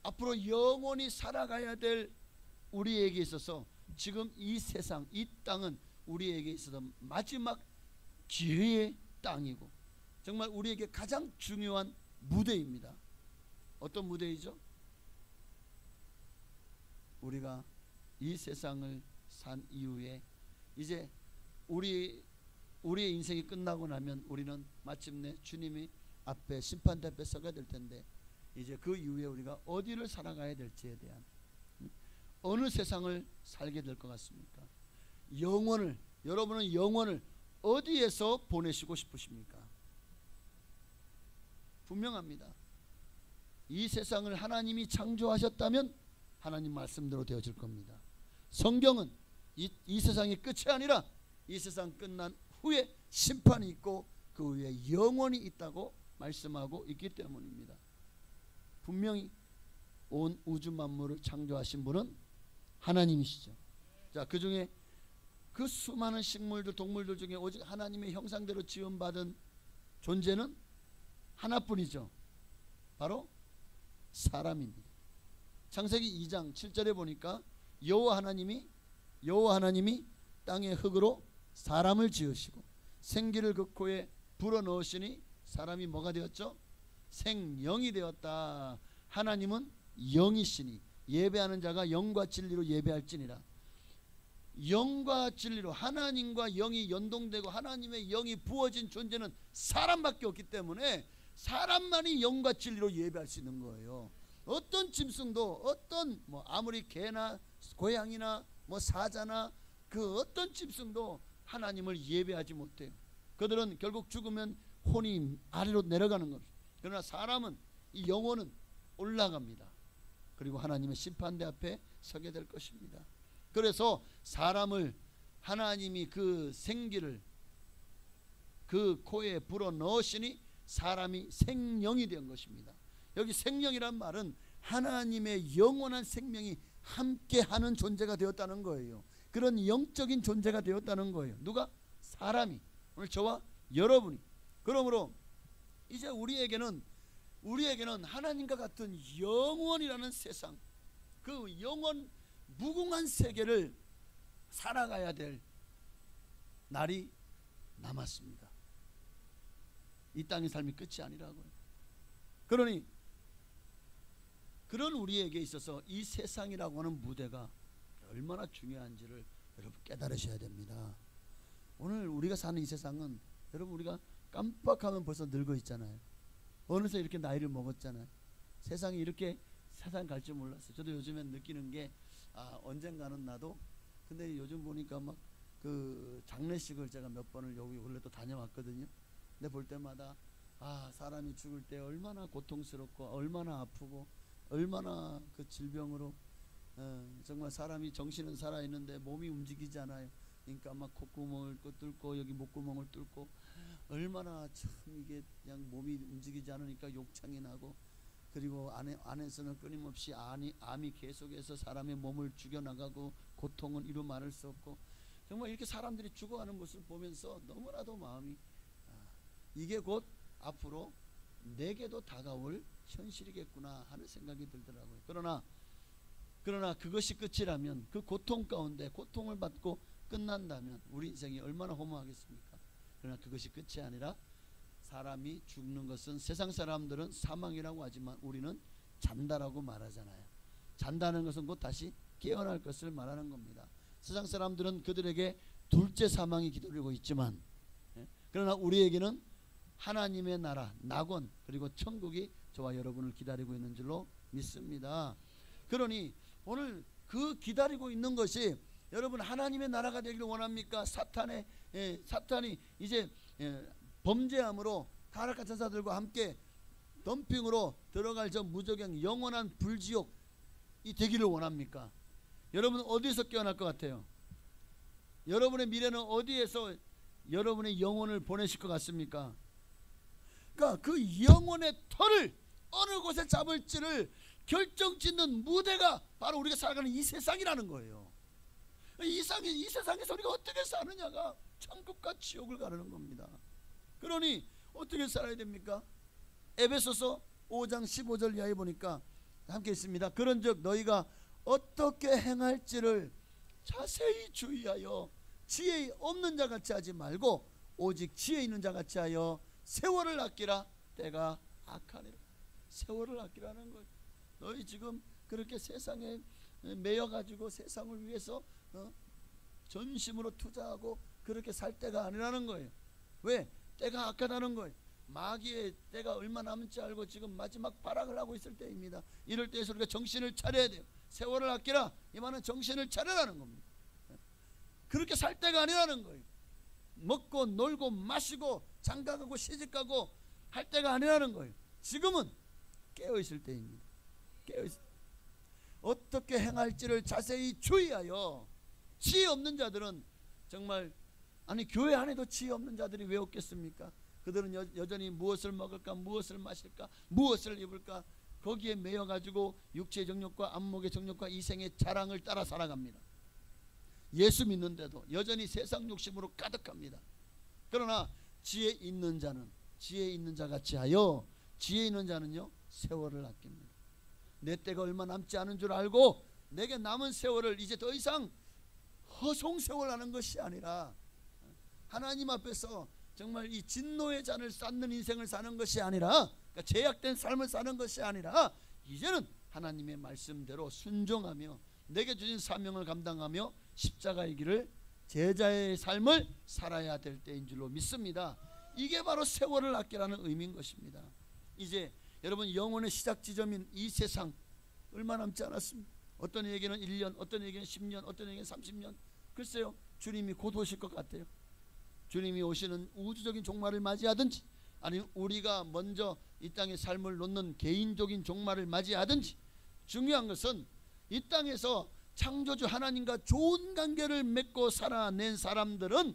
앞으로 영원히 살아가야 될 우리에게 있어서 지금 이 세상, 이 땅은 우리에게 있어서 마지막 기회의 땅이고 정말 우리에게 가장 중요한 무대입니다. 어떤 무대이죠? 우리가 이 세상을 산 이후에 이제 우리의 인생이 끝나고 나면 우리는 마침내 주님이 앞에 심판대 앞에 서게 될 텐데 이제 그 이후에 우리가 어디를 살아가야 될지에 대한 어느 세상을 살게 될 것 같습니까? 여러분은 영혼을 어디에서 보내시고 싶으십니까? 분명합니다. 이 세상을 하나님이 창조하셨다면 하나님 말씀대로 되어질 겁니다. 성경은 이 세상이 끝이 아니라 이 세상 끝난 후에 심판이 있고 그 후에 영원이 있다고 말씀하고 있기 때문입니다. 분명히 온 우주 만물을 창조하신 분은 하나님이시죠. 자, 그 중에 그 수많은 식물들 동물들 중에 오직 하나님의 형상대로 지음받은 존재는 하나뿐이죠. 바로 사람입니다. 창세기 2장 7절에 보니까 여호와 하나님이 땅의 흙으로 사람을 지으시고 생기를 그 코에 불어넣으시니 사람이 뭐가 되었죠? 생영이 되었다. 하나님은 영이시니 예배하는 자가 영과 진리로 예배할지니라. 영과 진리로 하나님과 영이 연동되고 하나님의 영이 부어진 존재는 사람밖에 없기 때문에 사람만이 영과 진리로 예배할 수 있는 거예요. 어떤 짐승도 어떤 아무리 개나 고양이나 사자나 그 어떤 짐승도 하나님을 예배하지 못해요. 그들은 결국 죽으면 혼이 아래로 내려가는 겁니다. 그러나 사람은 이 영혼은 올라갑니다. 그리고 하나님의 심판대 앞에 서게 될 것입니다. 그래서 사람을 하나님이 그 생기를 그 코에 불어 넣으시니 사람이 생명이 된 것입니다. 여기 생명이란 말은 하나님의 영원한 생명이 함께하는 존재가 되었다는 거예요. 그런 영적인 존재가 되었다는 거예요. 누가? 사람이. 오늘 저와 여러분이. 그러므로 이제 우리에게는 하나님과 같은 영원이라는 세상, 그 영원 무궁한 세계를 살아가야 될 날이 남았습니다. 이 땅의 삶이 끝이 아니라고요. 그러니 그런 우리에게 있어서 이 세상이라고 하는 무대가 얼마나 중요한지를 여러분 깨달으셔야 됩니다. 오늘 우리가 사는 이 세상은 여러분 우리가 깜빡하면 벌써 늙어 있잖아요. 어느새 이렇게 나이를 먹었잖아요. 세상이 이렇게 세상 갈 줄 몰랐어요. 저도 요즘엔 느끼는 게 언젠가는 나도 근데 요즘 보니까 막 그 장례식을 제가 몇 번을 여기 원래 또 다녀왔거든요. 근데 볼 때마다 사람이 죽을 때 얼마나 고통스럽고 얼마나 아프고 얼마나 그 질병으로 정말 사람이 정신은 살아있는데 몸이 움직이지 않아요. 그러니까 막 콧구멍을 뚫고 여기 목구멍을 뚫고 얼마나 참 이게 그냥 몸이 움직이지 않으니까 욕창이 나고 그리고 안에서는 끊임없이 암이 계속해서 사람의 몸을 죽여나가고 고통은 이루 말할 수 없고 정말 이렇게 사람들이 죽어가는 모습을 보면서 너무나도 마음이 이게 곧 앞으로 내게도 다가올 현실이겠구나 하는 생각이 들더라고요. 그러나 그것이 끝이라면 그 고통 가운데 고통을 받고 끝난다면 우리 인생이 얼마나 허무하겠습니까? 그러나 그것이 끝이 아니라 사람이 죽는 것은 세상 사람들은 사망이라고 하지만 우리는 잔다라고 말하잖아요. 잔다는 것은 곧 다시 깨어날 것을 말하는 겁니다. 세상 사람들은 그들에게 둘째 사망이 기다리고 있지만 그러나 우리에게는 하나님의 나라, 낙원 그리고 천국이 저와 여러분을 기다리고 있는 줄로 믿습니다. 그러니 오늘 그 기다리고 있는 것이 여러분 하나님의 나라가 되기를 원합니까? 사탄이 이제 범죄함으로 타락한 천사들과 함께 덤핑으로 들어갈 저 무저경 영원한 불지옥이 되기를 원합니까? 여러분은 어디에서 깨어날 것 같아요? 여러분의 미래는 어디에서 여러분의 영혼을 보내실 것 같습니까? 그러니까 그 영혼의 터를 어느 곳에 잡을지를 결정짓는 무대가 바로 우리가 살아가는 이 세상이라는 거예요. 이 세상에서 우리가 어떻게 사느냐가 천국과 지옥을 가르는 겁니다. 그러니 어떻게 살아야 됩니까? 에베소서 5장 15절 이하에 보니까 함께 있습니다. 그런즉 너희가 어떻게 행할지를 자세히 주의하여 지혜 없는 자 같이 하지 말고 오직 지혜 있는 자 같이 하여 세월을 아끼라. 때가 악하니라. 세월을 아끼라는 거예요. 너희 지금 그렇게 세상에 매여가지고 세상을 위해서 전심으로 투자하고 그렇게 살 때가 아니라는 거예요. 왜? 때가 악하다는 거예요. 마귀의 때가 얼마 남지 알고 지금 마지막 발악을 하고 있을 때입니다. 이럴 때에서 우리가 정신을 차려야 돼요. 세월을 아끼라. 이 말은 정신을 차려라는 겁니다. 그렇게 살 때가 아니라는 거예요. 먹고 놀고 마시고 장가가고 시집가고 할 때가 아니라는 거예요. 지금은 깨어있을 때입니다. 어떻게 행할지를 자세히 주의하여. 지혜 없는 자들은 정말 교회 안에도 지혜 없는 자들이 왜 없겠습니까? 그들은 여전히 무엇을 먹을까, 무엇을 마실까, 무엇을 입을까 거기에 매여가지고 육체의 정욕과 안목의 정욕과 이생의 자랑을 따라 살아갑니다. 예수 믿는데도 여전히 세상 욕심으로 가득합니다. 그러나 지혜 있는 자는 지혜 있는 자 같이 하여. 지혜 있는 자는요 세월을 아낍니다. 내 때가 얼마 남지 않은 줄 알고 내게 남은 세월을 이제 더 이상 허송세월하는 것이 아니라 하나님 앞에서 정말 이 진노의 잔을 쌓는 인생을 사는 것이 아니라, 그러니까 제약된 삶을 사는 것이 아니라, 이제는 하나님의 말씀대로 순종하며 내게 주신 사명을 감당하며 십자가의 길을, 제자의 삶을 살아야 될 때인 줄로 믿습니다. 이게 바로 세월을 아끼라는 의미인 것입니다. 이제 여러분, 영혼의 시작 지점인 이 세상 얼마 남지 않았습니다. 어떤 얘기는 1년, 어떤 얘기는 10년, 어떤 얘기는 30년. 글쎄요, 주님이 곧 오실 것 같아요. 주님이 오시는 우주적인 종말을 맞이하든지, 아니면 우리가 먼저 이 땅의 삶을 놓는 개인적인 종말을 맞이하든지, 중요한 것은 이 땅에서 창조주 하나님과 좋은 관계를 맺고 살아낸 사람들은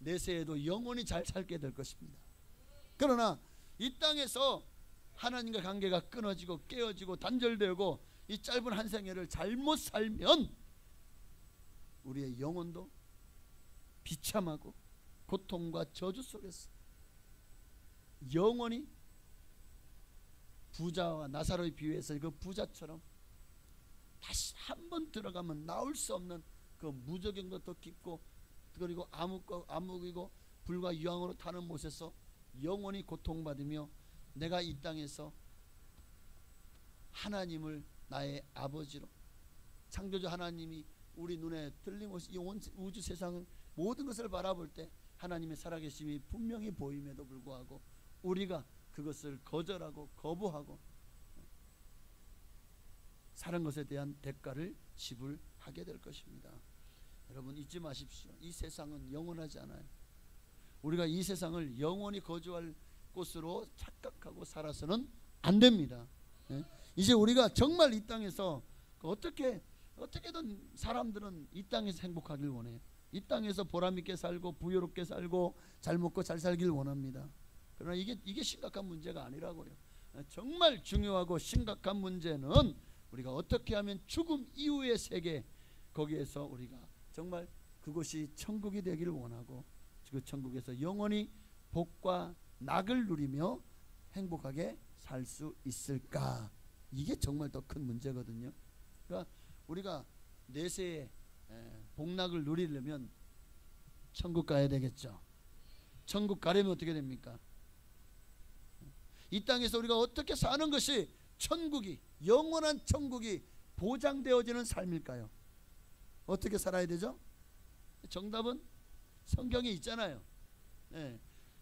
내세에도 영원히 잘 살게 될 것입니다. 그러나 이 땅에서 하나님과 관계가 끊어지고 깨어지고 단절되고 이 짧은 한 생애를 잘못 살면 우리의 영혼도 비참하고 고통과 저주 속에서 영원히, 부자와 나사로의 비유에서 그 부자처럼 다시 한번 들어가면 나올 수 없는 그 무저경도 더 깊고, 그리고 암흑이고 불과 유황으로 타는 못에서 영원히 고통받으며, 내가 이 땅에서 하나님을 나의 아버지로, 창조주 하나님이 우리 눈에 틀림없이 이 온 우주 세상을 모든 것을 바라볼 때 하나님의 살아계심이 분명히 보임에도 불구하고 우리가 그것을 거절하고 거부하고 사는 것에 대한 대가를 지불하게 될 것입니다. 여러분, 잊지 마십시오. 이 세상은 영원하지 않아요. 우리가 이 세상을 영원히 거주할 곳으로 착각하고 살아서는 안 됩니다. 이제 우리가 정말 이 땅에서 어떻게든 사람들은 이 땅에서 행복하길 원해요. 이 땅에서 보람있게 살고 부유롭게 살고 잘 먹고 잘 살길 원합니다. 그러나 이게 심각한 문제가 아니라고요. 정말 중요하고 심각한 문제는 우리가 어떻게 하면 죽음 이후의 세계, 거기에서 우리가 정말 그곳이 천국이 되기를 원하고 그 천국에서 영원히 복과 낙을 누리며 행복하게 살 수 있을까? 이게 정말 더 큰 문제거든요. 그러니까 우리가 내세에 복락을 누리려면 천국 가야 되겠죠. 천국 가려면 어떻게 됩니까? 이 땅에서 우리가 어떻게 사는 것이 천국이, 영원한 천국이 보장되어지는 삶일까요? 어떻게 살아야 되죠? 정답은 성경에 있잖아요.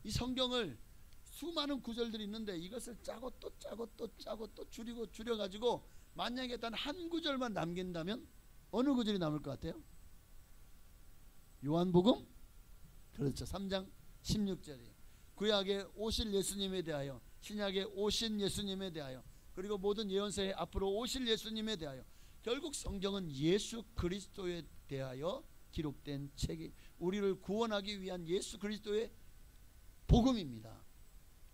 이 성경을 수많은 구절들이 있는데 이것을 짜고 또 짜고 또 짜고 또 줄여가지고 만약에 단 한 구절만 남긴다면 어느 구절이 남을 것 같아요? 요한복음? 그렇죠. 3장 16절이에요. 구약에 오실 예수님에 대하여, 신약에 오신 예수님에 대하여, 그리고 모든 예언서에 앞으로 오실 예수님에 대하여, 결국 성경은 예수 그리스도에 대하여 기록된 책이 우리를 구원하기 위한 예수 그리스도의 복음입니다.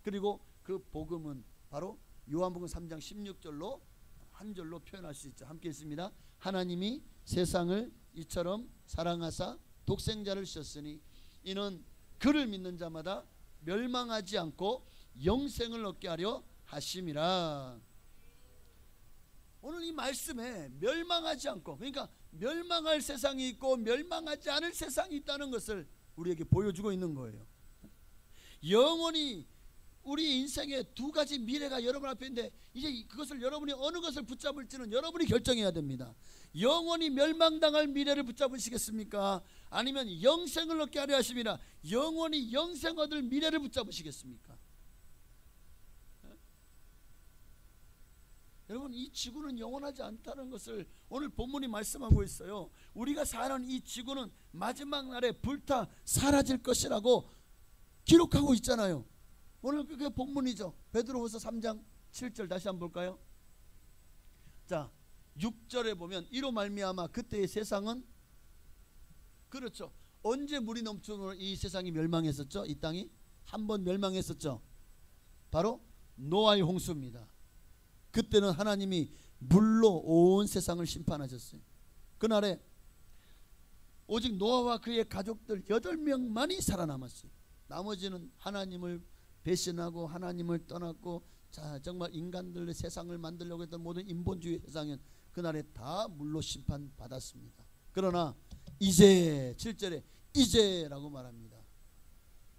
그리고 그 복음은 바로 요한복음 3장 16절로 한 절로 표현할 수 있죠. 함께 읽습니다. 하나님이 세상을 이처럼 사랑하사 독생자를 주셨으니 이는 그를 믿는 자마다 멸망하지 않고 영생을 얻게 하려 하심이라. 오늘 이 말씀에 멸망하지 않고, 그러니까 멸망할 세상이 있고 멸망하지 않을 세상이 있다는 것을 우리에게 보여주고 있는 거예요. 영원히 우리 인생에 두 가지 미래가 여러분 앞에 있는데 이제 그것을 여러분이 어느 것을 붙잡을지는 여러분이 결정해야 됩니다. 영원히 멸망당할 미래를 붙잡으시겠습니까? 아니면 영생을 얻게 하려 하심이라, 영원히 영생 얻을 미래를 붙잡으시겠습니까? 여러분, 이 지구는 영원하지 않다는 것을 오늘 본문이 말씀하고 있어요. 우리가 사는 이 지구는 마지막 날에 불타 사라질 것이라고 기록하고 있잖아요. 오늘 그게 본문이죠. 베드로후서 3장 7절 다시 한번 볼까요? 자, 6절에 보면 이로 말미암아 그때의 세상은, 그렇죠, 언제 물이 넘치므로 이 세상이 멸망했었죠? 이 땅이 한번 멸망했었죠. 바로 노아의 홍수입니다. 그때는 하나님이 물로 온 세상을 심판하셨어요. 그날에 오직 노아와 그의 가족들 8명만이 살아남았어요. 나머지는 하나님을 배신하고 하나님을 떠났고, 자, 정말 인간들의 세상을 만들려고 했던 모든 인본주의 세상은 그날에 다 물로 심판받았습니다. 그러나 이제 7절에 이제라고 말합니다.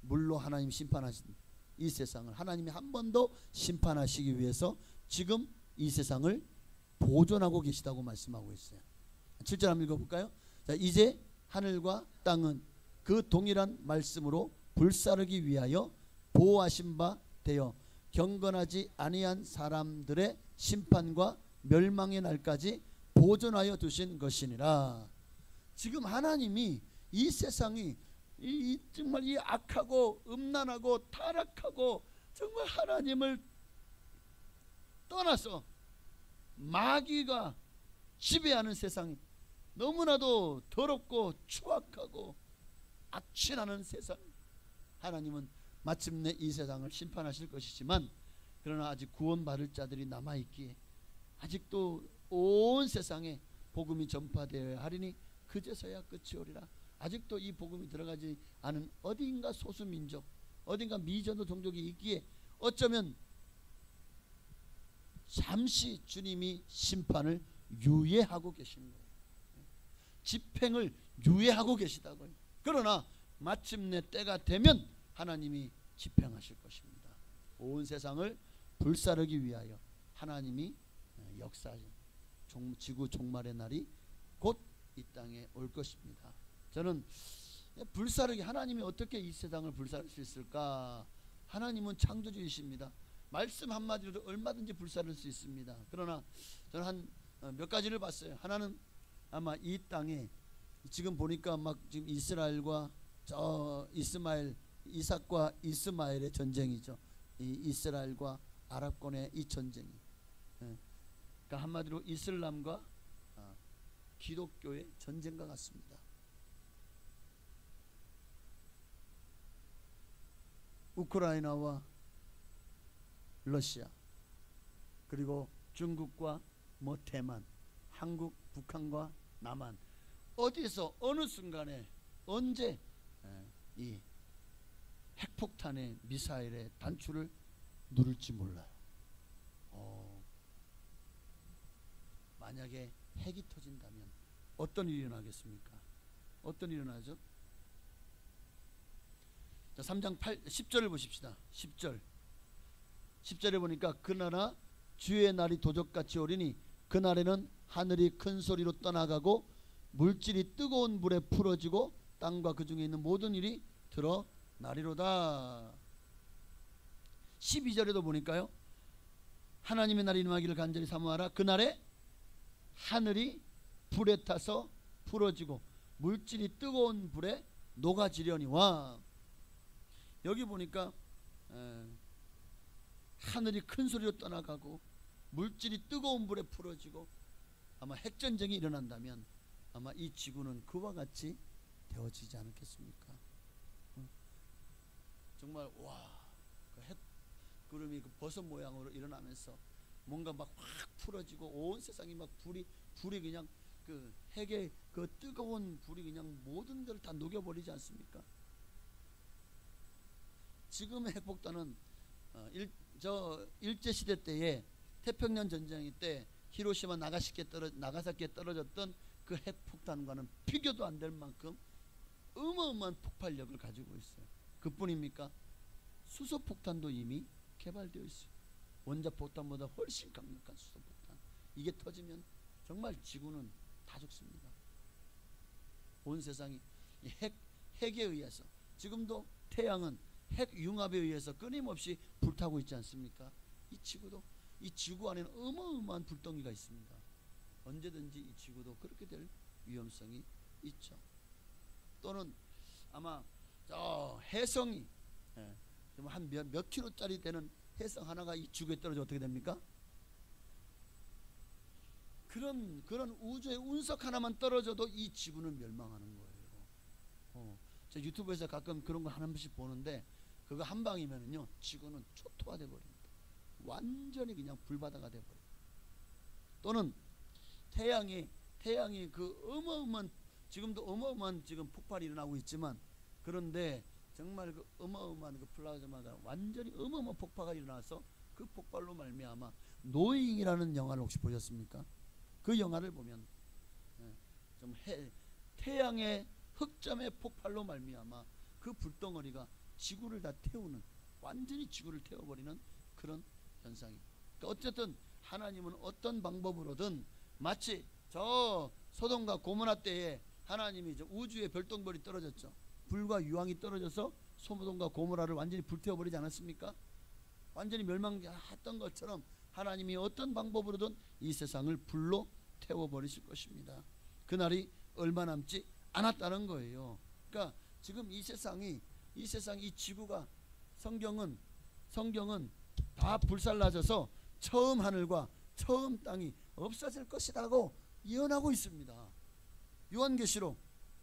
물로 하나님 심판하신 이 세상을 하나님이 한 번 더 심판하시기 위해서 지금 이 세상을 보존하고 계시다고 말씀하고 있어요. 7절 한번 읽어볼까요? 자, 이제 하늘과 땅은 그 동일한 말씀으로 불사르기 위하여 보호하신 바 되어 경건하지 아니한 사람들의 심판과 멸망의 날까지 보존하여 두신 것이니라. 지금 하나님이 이 세상이 정말 이 악하고 음란하고 타락하고 정말 하나님을 떠나서 마귀가 지배하는 세상이 너무나도 더럽고 추악하고 악취나는 세상, 하나님은 마침내 이 세상을 심판하실 것이지만 그러나 아직 구원받을 자들이 남아있기에 아직도 온 세상에 복음이 전파되어야 하리니 그제서야 끝이 오리라. 아직도 이 복음이 들어가지 않은 어딘가 소수민족, 어딘가 미전도 종족이 있기에 어쩌면 잠시 주님이 심판을 유예하고 계시는 거예요. 집행을 유예하고 계시다고요. 그러나 마침내 때가 되면 하나님이 집행하실 것입니다. 온 세상을 불사르기 위하여 하나님이 역사하신 지구 종말의 날이 곧 이 땅에 올 것입니다. 저는 불사르기, 하나님이 어떻게 이 세상을 불사를 수 있을까? 하나님은 창조주이십니다. 말씀 한마디로도 얼마든지 불사를 수 있습니다. 그러나 저는 한 몇 가지를 봤어요. 하나는 아마 이 땅에 지금 보니까 막 지금 이스라엘과 이삭과 이스마엘의 전쟁이죠. 이 이스라엘과 아랍권의 이 전쟁이. 그러니까 한마디로 이슬람과 기독교의 전쟁과 같습니다. 우크라이나와 러시아, 그리고 중국과 대만, 한국, 북한과 남한, 어디서 어느 순간에 언제 이 핵폭탄의 미사일의 단추를 누를지 몰라요. 만약에 핵이 터진다면 어떤 일이 일어나겠습니까? 어떤 일이 일어나죠? 자, 3장 10절을 보십시다. 10절에 보니까 그날아 주의 날이 도적같이 오리니 그날에는 하늘이 큰 소리로 떠나가고 물질이 뜨거운 불에 풀어지고 땅과 그 중에 있는 모든 일이 드러나리로다. 12절에도 보니까요, 하나님의 날이 임하기를 간절히 사모하라. 그날에 하늘이 불에 타서 풀어지고 물질이 뜨거운 불에 녹아지려니와. 여기 보니까 하늘이 큰 소리로 떠나가고 물질이 뜨거운 불에 풀어지고, 아마 핵전쟁이 일어난다면 아마 이 지구는 그와 같이 되어지지 않겠습니까? 정말 그 핵구름이 그 버섯 모양으로 일어나면서 뭔가 막 확 풀어지고 온 세상이 막 불이 그냥 그 핵의 그 뜨거운 불이 그냥 모든 걸 다 녹여버리지 않습니까? 지금의 핵폭탄은 일제시대 때에 태평양 전쟁 때 히로시마 나가사키에 떨어졌던 그 핵폭탄과는 비교도 안 될 만큼 어마어마한 폭발력을 가지고 있어요. 그뿐입니까? 수소폭탄도 이미 개발되어 있어요. 원자폭탄보다 훨씬 강력한 수소폭탄. 이게 터지면 정말 지구는 다 죽습니다. 온 세상이 핵에 의해서, 지금도 태양은 핵융합에 의해서 끊임없이 불타고 있지 않습니까? 이 지구 안에는 어마어마한 불덩이가 있습니다. 언제든지 이 지구도 그렇게 될 위험성이 있죠. 또는 아마 저 해성이 한 몇 킬로짜리 되는 해성 하나가 이 지구에 떨어져 어떻게 됩니까? 그런 우주의 운석 하나만 떨어져도 이 지구는 멸망하는 거예요. 저 유튜브에서 가끔 그런 거 한 번씩 보는데, 그거 한 방이면은요 지구는 초토화돼 버립니다. 완전히 그냥 불바다가 돼 버려요. 또는 태양이 그 어마어마한, 지금도 어마어마한 지금 폭발이 일어나고 있지만, 그런데 정말 그 어마어마한 그 플라즈마가 완전히 어마어마한 폭파가 일어나서 그 폭발로 말미암아 노잉이라는 영화를 혹시 보셨습니까? 그 영화를 보면 좀 태양의 흑점의 폭발로 말미암아 그 불덩어리가 지구를 다 태우는, 완전히 지구를 태워버리는 그런 현상이. 그러니까 어쨌든 하나님은 어떤 방법으로든, 마치 저 소돔과 고모라 때에 하나님이 저 우주에 별똥별이 떨어졌죠. 불과 유황이 떨어져서 소돔과 고모라를 완전히 불태워버리지 않았습니까? 완전히 멸망했던 것처럼 하나님이 어떤 방법으로든 이 세상을 불로 태워버리실 것입니다. 그날이 얼마 남지 않았다는 거예요. 그러니까 지금 이 세상이 이 지구가, 성경은 다 불살라져서 처음 하늘과 처음 땅이 없어질 것이라고 예언하고 있습니다. 요한계시록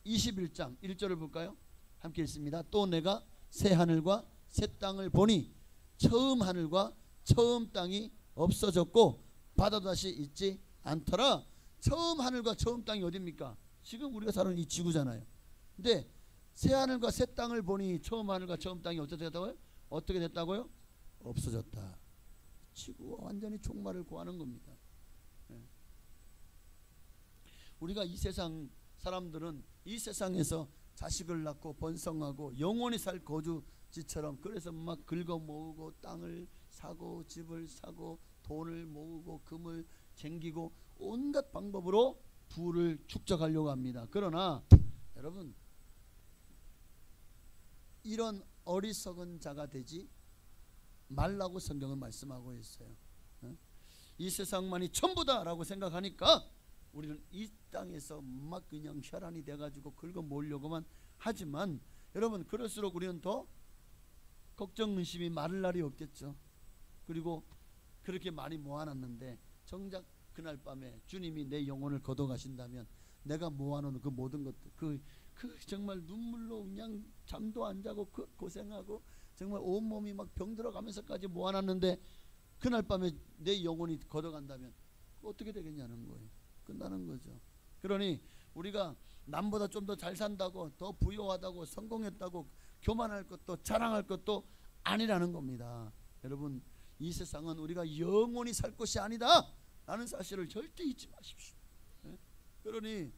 21장 1절을 볼까요? 함께 읽습니다. 또 내가 새 하늘과 새 땅을 보니 처음 하늘과 처음 땅이 없어졌고 바다도 다시 있지 않더라. 처음 하늘과 처음 땅이 어디입니까? 지금 우리가 사는 이 지구잖아요. 근데 새 하늘과 새 땅을 보니 처음 하늘과 처음 땅이 어떻게 됐다고요? 어떻게 됐다고요? 없어졌다. 지구가 완전히 종말을 구하는 겁니다. 우리가 이 세상 사람들은 이 세상에서 자식을 낳고 번성하고 영원히 살 거주지처럼, 그래서 막 긁어 모으고 땅을 사고 집을 사고 돈을 모으고 금을 쟁기고 온갖 방법으로 부를 축적하려고 합니다. 그러나 여러분, 이런 어리석은 자가 되지 말라고 성경은 말씀하고 있어요. 이 세상만이 전부다라고 생각하니까 우리는 이 땅에서 막 그냥 혈안이 돼가지고 긁어 모으려고만 하지만, 여러분 그럴수록 우리는 더 걱정 의심이 마를 날이 없겠죠. 그리고 그렇게 많이 모아놨는데 정작 그날 밤에 주님이 내 영혼을 걷어가신다면 내가 모아놓은 그 모든 것들, 그 정말 눈물로 그냥 잠도 안 자고 그 고생하고 정말 온몸이 막 병들어가면서까지 모아놨는데 그날 밤에 내 영혼이 걷어간다면 어떻게 되겠냐는 거예요. 끝나는 거죠. 그러니 우리가 남보다 좀 더 잘 산다고, 더 부유하다고, 성공했다고 교만할 것도 자랑할 것도 아니라는 겁니다. 여러분, 이 세상은 우리가 영원히 살 것이 아니다 라는 사실을 절대 잊지 마십시오. 그러니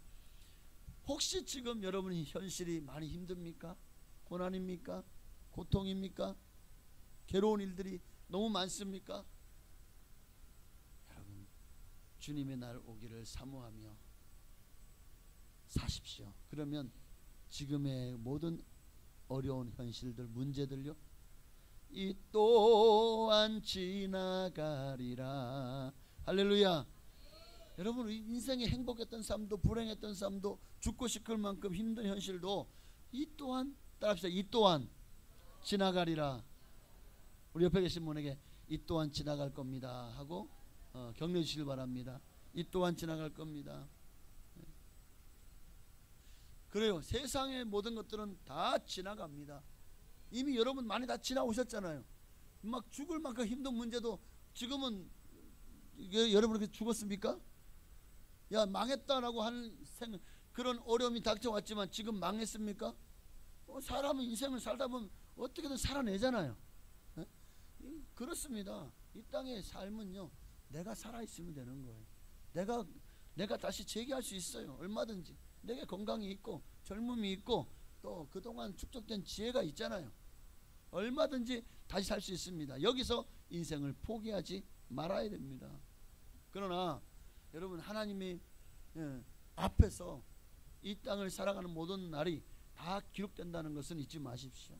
혹시 지금 여러분이 현실이 많이 힘듭니까? 고난입니까? 고통입니까? 괴로운 일들이 너무 많습니까? 여러분, 주님의 날 오기를 사모하며 사십시오. 그러면 지금의 모든 어려운 현실들, 문제들요, 이 또한 지나가리라. 할렐루야. 여러분, 우리 인생에 행복했던 삶도 불행했던 삶도 죽고 싶을 만큼 힘든 현실도 이 또한, 따라합시다. 이 또한 지나가리라. 우리 옆에 계신 분에게 이 또한 지나갈 겁니다 하고 격려해 주시길 바랍니다. 이 또한 지나갈 겁니다. 그래요. 세상의 모든 것들은 다 지나갑니다. 이미 여러분 많이 다 지나오셨잖아요. 막 죽을 만큼 힘든 문제도 지금은, 여러분 그렇게 죽었습니까? 야, 망했다라고 하는 그런 어려움이 닥쳐왔지만 지금 망했습니까? 사람은 인생을 살다 보면 어떻게든 살아내잖아요. 네? 그렇습니다. 이 땅의 삶은요, 내가 살아있으면 되는 거예요. 내가 다시 재기할 수 있어요. 얼마든지. 내게 건강이 있고 젊음이 있고 또 그동안 축적된 지혜가 있잖아요. 얼마든지 다시 살 수 있습니다. 여기서 인생을 포기하지 말아야 됩니다. 그러나 여러분, 하나님이 앞에서 이 땅을 살아가는 모든 날이 다 기록된다는 것은 잊지 마십시오.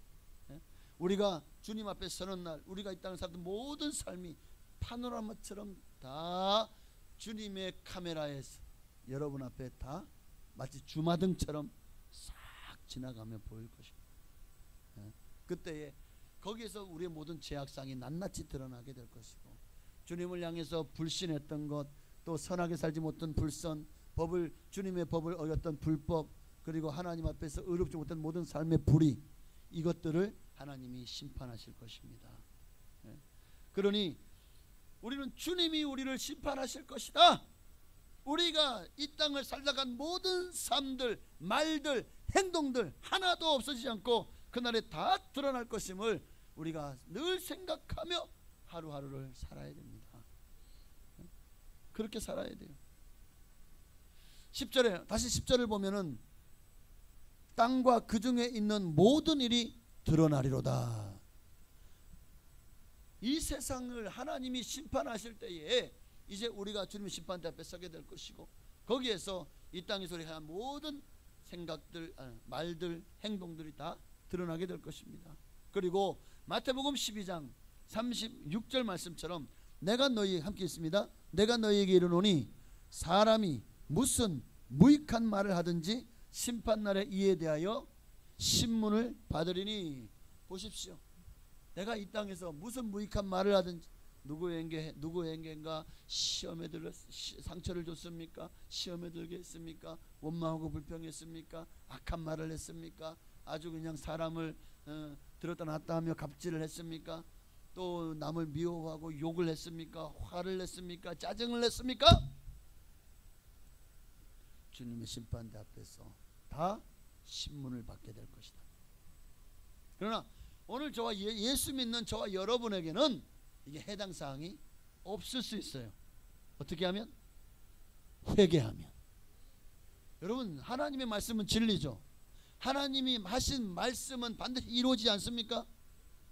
우리가 주님 앞에 서는 날, 우리가 이 땅을 살던 모든 삶이 파노라마처럼 다 주님의 카메라에서 여러분 앞에 다 마치 주마등처럼 싹 지나가며 보일 것입니다. 그때에 거기에서 우리의 모든 죄악상이 낱낱이 드러나게 될 것이고, 주님을 향해서 불신했던 것, 또 선하게 살지 못한 불선, 주님의 법을 어겼던 불법, 그리고 하나님 앞에서 의롭지 못한 모든 삶의 불의, 이것들을 하나님이 심판하실 것입니다. 그러니 우리는 주님이 우리를 심판하실 것이다. 우리가 이 땅을 살다간 모든 삶들, 말들, 행동들 하나도 없어지지 않고 그날에 다 드러날 것임을 우리가 늘 생각하며 하루하루를 살아야 됩니다. 그렇게 살아야 돼요. 10절에, 다시 10절을 보면은 땅과 그 중에 있는 모든 일이 드러나리로다. 이 세상을 하나님이 심판하실 때에 이제 우리가 주님의 심판대 앞에 서게 될 것이고, 거기에서 이 땅에서 우리가 한 모든 생각들, 말들, 행동들이 다 드러나게 될 것입니다. 그리고 마태복음 12장 36절 말씀처럼 내가 너희 함께 있습니다. 내가 너희에게 이르노니 사람이 무슨 무익한 말을 하든지 심판날에 이에 대하여 신문을 받으리니. 보십시오. 내가 이 땅에서 무슨 무익한 말을 하든지, 누구에게인가 시험에 들어 상처를 줬습니까? 시험에 들게 했습니까? 원망하고 불평했습니까? 악한 말을 했습니까? 아주 그냥 사람을 들었다 놨다 하며 갑질을 했습니까? 또 남을 미워하고 욕을 했습니까? 화를 냈습니까? 짜증을 냈습니까? 주님의 심판대 앞에서 다 신문을 받게 될 것이다. 그러나 오늘 저와 예수 믿는 저와 여러분에게는 이게 해당 사항이 없을 수 있어요. 어떻게 하면? 회개하면. 여러분, 하나님의 말씀은 진리죠. 하나님이 하신 말씀은 반드시 이루어지지 않습니까?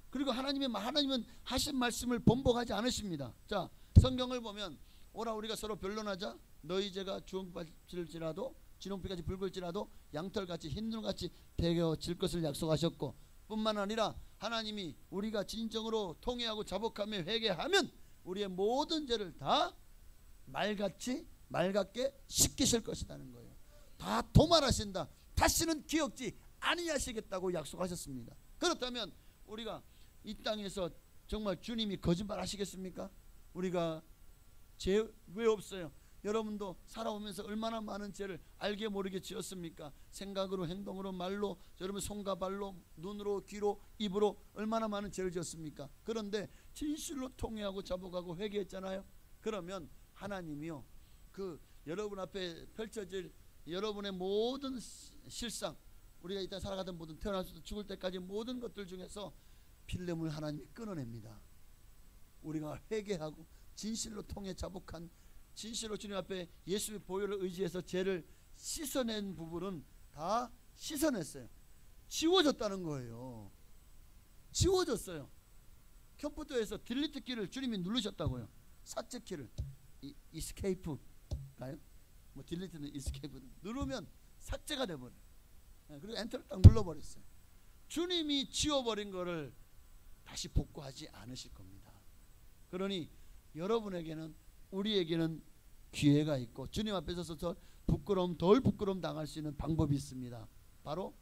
그리고 하나님은 하신 말씀을 번복하지 않으십니다. 자, 성경을 보면 오라 우리가 서로 변론하자. 너희 죄가 주홍빛일지라도 진홍빛까지 붉을지라도 양털같이 흰 눈같이 되어질 것을 약속하셨고, 뿐만 아니라 하나님이 우리가 진정으로 통회하고 자복하며 회개하면 우리의 모든 죄를 다 맑게 씻기실 것이라는 거예요. 다 도말하신다. 다시는 기억지 아니하시겠다고 약속하셨습니다. 그렇다면 우리가 이 땅에서 정말 주님이 거짓말 하시겠습니까? 우리가 죄 왜 없어요? 여러분도 살아오면서 얼마나 많은 죄를 알게 모르게 지었습니까? 생각으로, 행동으로, 말로, 여러분 손과 발로, 눈으로, 귀로, 입으로 얼마나 많은 죄를 지었습니까? 그런데 진실로 통회하고 자복하고 회개했잖아요. 그러면 하나님이요, 그 여러분 앞에 펼쳐질 여러분의 모든 실상, 우리가 일단 살아가던 모든, 태어나서 죽을 때까지 모든 것들 중에서 필름을 하나님이 끊어냅니다. 우리가 회개하고 진실로 통해 자복한, 진실로 주님 앞에 예수의 보혈을 의지해서 죄를 씻어낸 부분은 다 씻어냈어요. 지워졌다는 거예요. 지워졌어요. 컴퓨터에서 딜리트 키를 주님이 누르셨다고요. 삭제 키를, 이스케이프가요? 뭐 딜리트는 이스케이프 누르면 삭제가 돼버려요. 그리고 엔터를 딱 눌러버렸어요. 주님이 지워버린 거를 다시 복구하지 않으실 겁니다. 그러니 여러분에게는, 우리에게는 기회가 있고 주님 앞에 서서 덜 부끄러움 당할 수 있는 방법이 있습니다. 바로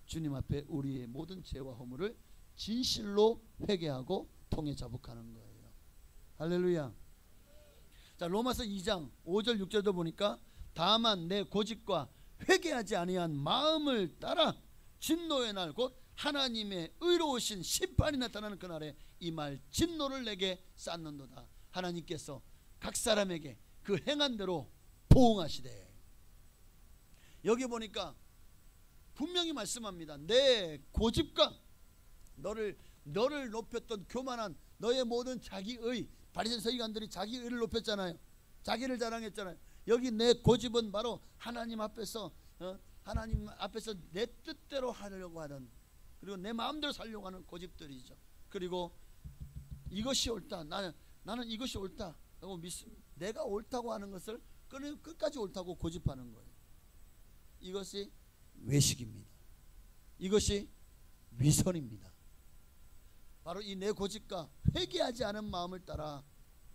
주님 앞에 우리의 모든 죄와 허물을 진실로 회개하고 통해 자복하는 거예요. 할렐루야. 자, 로마서 2장 5절 6절도 보니까 다만 내 고집과 회개하지 아니한 마음을 따라 진노의 날 곧 하나님의 의로우신 심판이 나타나는 그날에 이 말 진노를 내게 쌓는도다. 하나님께서 각 사람에게 그 행한 대로 보응하시되. 여기 보니까 분명히 말씀합니다. 내 고집과 너를 높였던 교만한 너의 모든 자기의, 바리새인 서기관들이 자기의를 높였잖아요. 자기를 자랑했잖아요. 여기 내 고집은 바로 하나님 앞에서 내 뜻대로 하려고 하는, 그리고 내 마음대로 살려고 하는 고집들이죠. 그리고 이것이 옳다, 나는 이것이 옳다 라고 내가 옳다고 하는 것을 끝까지 옳다고 고집하는 거예요. 이것이 외식입니다. 이것이 위선입니다. 바로 이 내 고집과 회개하지 않은 마음을 따라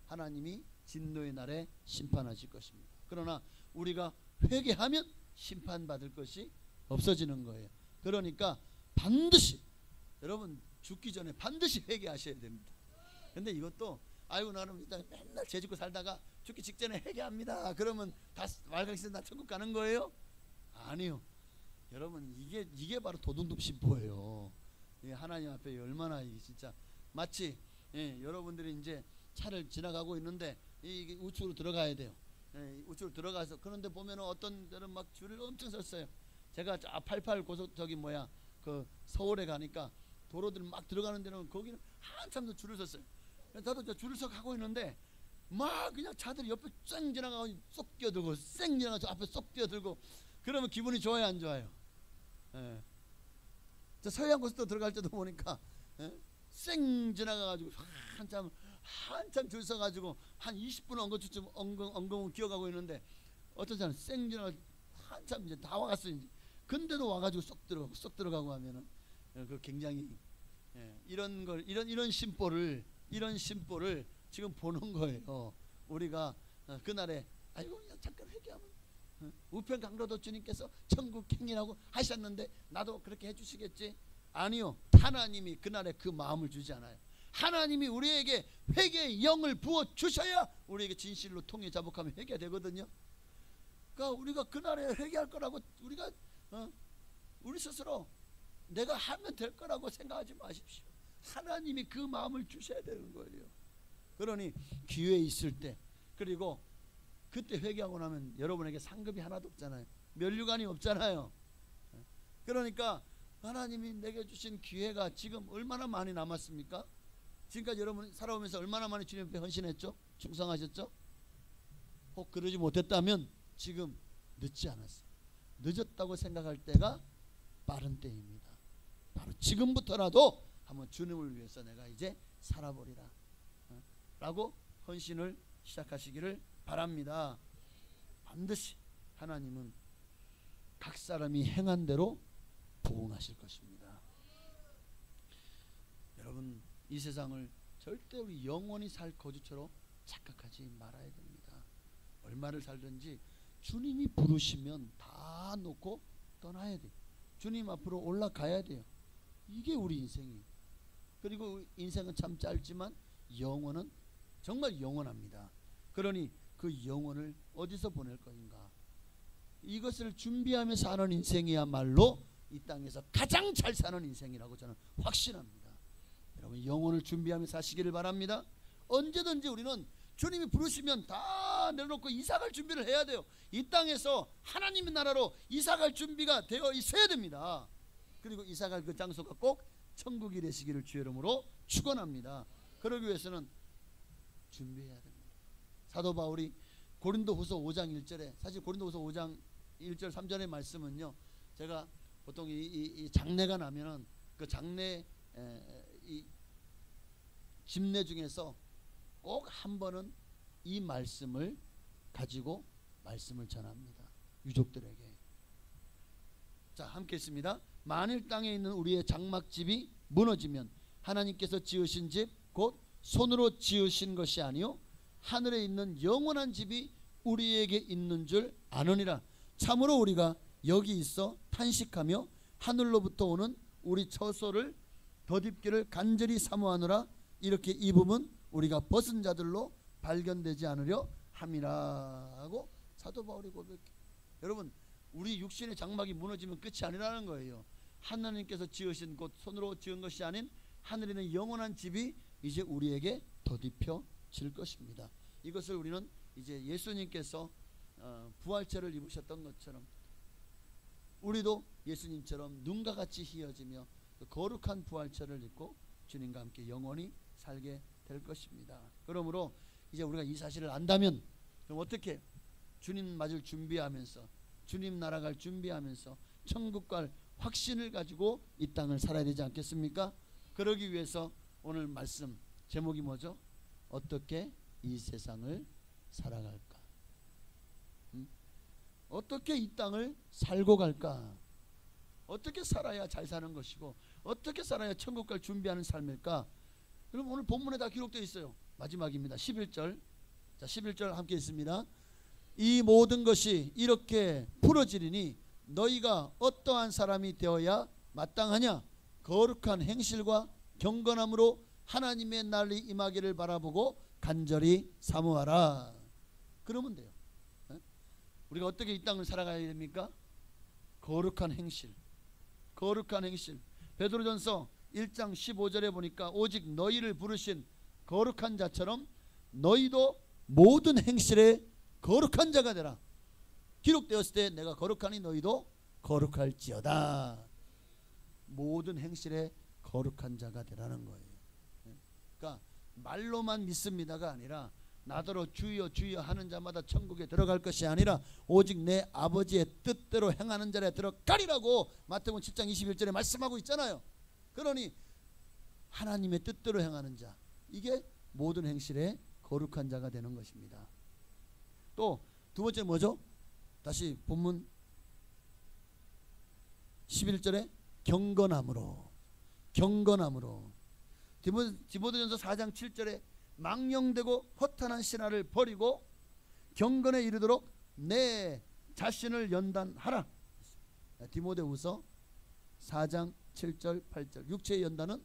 하나님이 진노의 날에 심판하실 것입니다. 그러나 우리가 회개하면 심판받을 것이 없어지는 거예요. 그러니까 반드시, 여러분 죽기 전에 반드시 회개하셔야 됩니다. 근데 이것도 아이고 나는 일단 맨날 죄 짓고 살다가 죽기 직전에 회개합니다. 그러면 다 말강신 다 천국 가는 거예요? 아니요. 여러분 이게 바로 도둑놈 심보예요. 하나님 앞에 얼마나 진짜 마치 여러분들이 이제 차를 지나가고 있는데 이게 우측으로 들어가야 돼요. 우측으로 들어가서, 그런데 보면은 어떤 데는 막 줄을 엄청 섰어요. 제가 88 고속 그 서울에 가니까 도로들 막 들어가는 데는 거기는 한참 더 줄을 섰어요. 저도 줄을 서 가고 있는데 막 그냥 차들이 옆에 쌩 지나가고 쏙 뛰어들고 쌩 지나가서 앞에 쏙 뛰어들고, 그러면 기분이 좋아요 안 좋아요? 예. 저 서해안 고속도로 들어갈 때도 보니까 예? 쌩 지나가가지고 한참 줄 서가지고 한 20분 엉금엉금 기어가고 있는데 어떤 사람은 쌩 지나가 한참 이제 다 와갔어 이제. 근데도 와가지고 쏙 들어가고 하면은 그 굉장히 이런 심보를 지금 보는 거예요. 우리가 그날에 아이고 그냥 잠깐 회개하면 우편 강로도 주님께서 천국 행이라고 하셨는데 나도 그렇게 해주시겠지? 아니요. 하나님이 그날에 그 마음을 주지 않아요. 하나님이 우리에게 회개의 영을 부어 주셔야 우리에게 진실로 통해 자복하며 회개되거든요. 그러니까 우리가 그날에 회개할 거라고 우리가 우리 스스로 내가 하면 될 거라고 생각하지 마십시오. 하나님이 그 마음을 주셔야 되는 거예요. 그러니 기회 있을 때 그리고 그때 회개하고 나면 여러분에게 상급이 하나도 없잖아요. 면류관이 없잖아요. 그러니까 하나님이 내게 주신 기회가 지금 얼마나 많이 남았습니까? 지금까지 여러분 살아오면서 얼마나 많이 주님 앞에 헌신했죠? 충성하셨죠? 혹 그러지 못했다면 지금 늦지 않았어요. 늦었다고 생각할 때가 빠른 때입니다. 바로 지금부터라도 한번 주님을 위해서 내가 이제 살아보리라 라고 헌신을 시작하시기를 바랍니다. 반드시 하나님은 각 사람이 행한 대로 부응하실 것입니다. 여러분 이 세상을 절대 우리 영원히 살 거주처럼 착각하지 말아야 됩니다. 얼마를 살든지 주님이 부르시면 다 놓고 떠나야 돼요. 주님 앞으로 올라가야 돼요. 이게 우리 인생이에요. 그리고 인생은 참 짧지만 영원은 정말 영원합니다. 그러니 그 영혼을 어디서 보낼 것인가? 이것을 준비하며 사는 인생이야말로 이 땅에서 가장 잘 사는 인생이라고 저는 확신합니다. 여러분 영혼을 준비하며 사시기를 바랍니다. 언제든지 우리는 주님이 부르시면 다 내려놓고 이사갈 준비를 해야 돼요. 이 땅에서 하나님의 나라로 이사갈 준비가 되어 있어야 됩니다. 그리고 이사갈 그 장소가 꼭 천국이 되시기를 주의 이름으로 축원합니다. 그러기 위해서는 준비해야 됩니다. 사도 바울이 고린도후서 5장 1절에 사실 고린도후서 5장 1절 3절의 말씀은요. 제가 보통 이 장례가 나면은 그 장례 이 집례 중에서 꼭 한 번은 이 말씀을 가지고 말씀을 전합니다. 유족들에게. 자, 함께 했습니다. 만일 땅에 있는 우리의 장막집이 무너지면 하나님께서 지으신 집 곧 손으로 지으신 것이 아니요 하늘에 있는 영원한 집이 우리에게 있는 줄 아느니라. 참으로 우리가 여기 있어 탄식하며 하늘로부터 오는 우리 처소를 덧입기를 간절히 사모하느라 이렇게 입음은 우리가 벗은 자들로 발견되지 않으려 함이라 하고 사도 바울이 고백해. 여러분 우리 육신의 장막이 무너지면 끝이 아니라는 거예요. 하나님께서 지으신 곧 손으로 지은 것이 아닌 하늘에 있는 영원한 집이 이제 우리에게 덧입혀질 것입니다. 이것을 우리는 이제 예수님께서 부활체를 입으셨던 것처럼 우리도 예수님처럼 눈과 같이 희어지며 그 거룩한 부활체를 입고 주님과 함께 영원히 살게 될 것입니다. 그러므로 이제 우리가 이 사실을 안다면 그럼 어떻게 주님 맞을 준비하면서 주님 나라 갈 준비하면서 천국 갈 확신을 가지고 이 땅을 살아야 되지 않겠습니까? 그러기 위해서 오늘 말씀 제목이 뭐죠? 어떻게 이 세상을 살아갈까? 어떻게 이 땅을 살고 갈까? 어떻게 살아야 잘 사는 것이고 어떻게 살아야 천국 갈 준비하는 삶일까? 여러분 오늘 본문에 다 기록되어 있어요. 마지막입니다. 11절. 자, 11절 함께 있습니다. 이 모든 것이 이렇게 풀어지리니 너희가 어떠한 사람이 되어야 마땅하냐? 거룩한 행실과 경건함으로 하나님의 날이 임하기를 바라보고 간절히 사모하라. 그러면 돼요. 우리가 어떻게 이 땅을 살아가야 됩니까? 거룩한 행실. 거룩한 행실. 베드로전서 1장 15절에 보니까 오직 너희를 부르신 거룩한 자처럼 너희도 모든 행실에 거룩한 자가 되라. 기록되었을 때 내가 거룩하니 너희도 거룩할지어다. 모든 행실에 거룩한 자가 되라는 거예요. 그러니까 말로만 믿습니다가 아니라 나더러 주여 주여 하는 자마다 천국에 들어갈 것이 아니라 오직 내 아버지의 뜻대로 행하는 자에 들어가리라고 마태복음 10장 21절에 말씀하고 있잖아요. 그러니 하나님의 뜻대로 행하는 자, 이게 모든 행실에 거룩한 자가 되는 것입니다. 또 두 번째 뭐죠? 다시 본문 11절에 경건함으로, 경건함으로. 디모데전서 4장 7절에 망령되고 허탄한 신화를 버리고 경건에 이르도록 내 자신을 연단하라. 디모데후서 4장 7절 8절. 육체의 연단은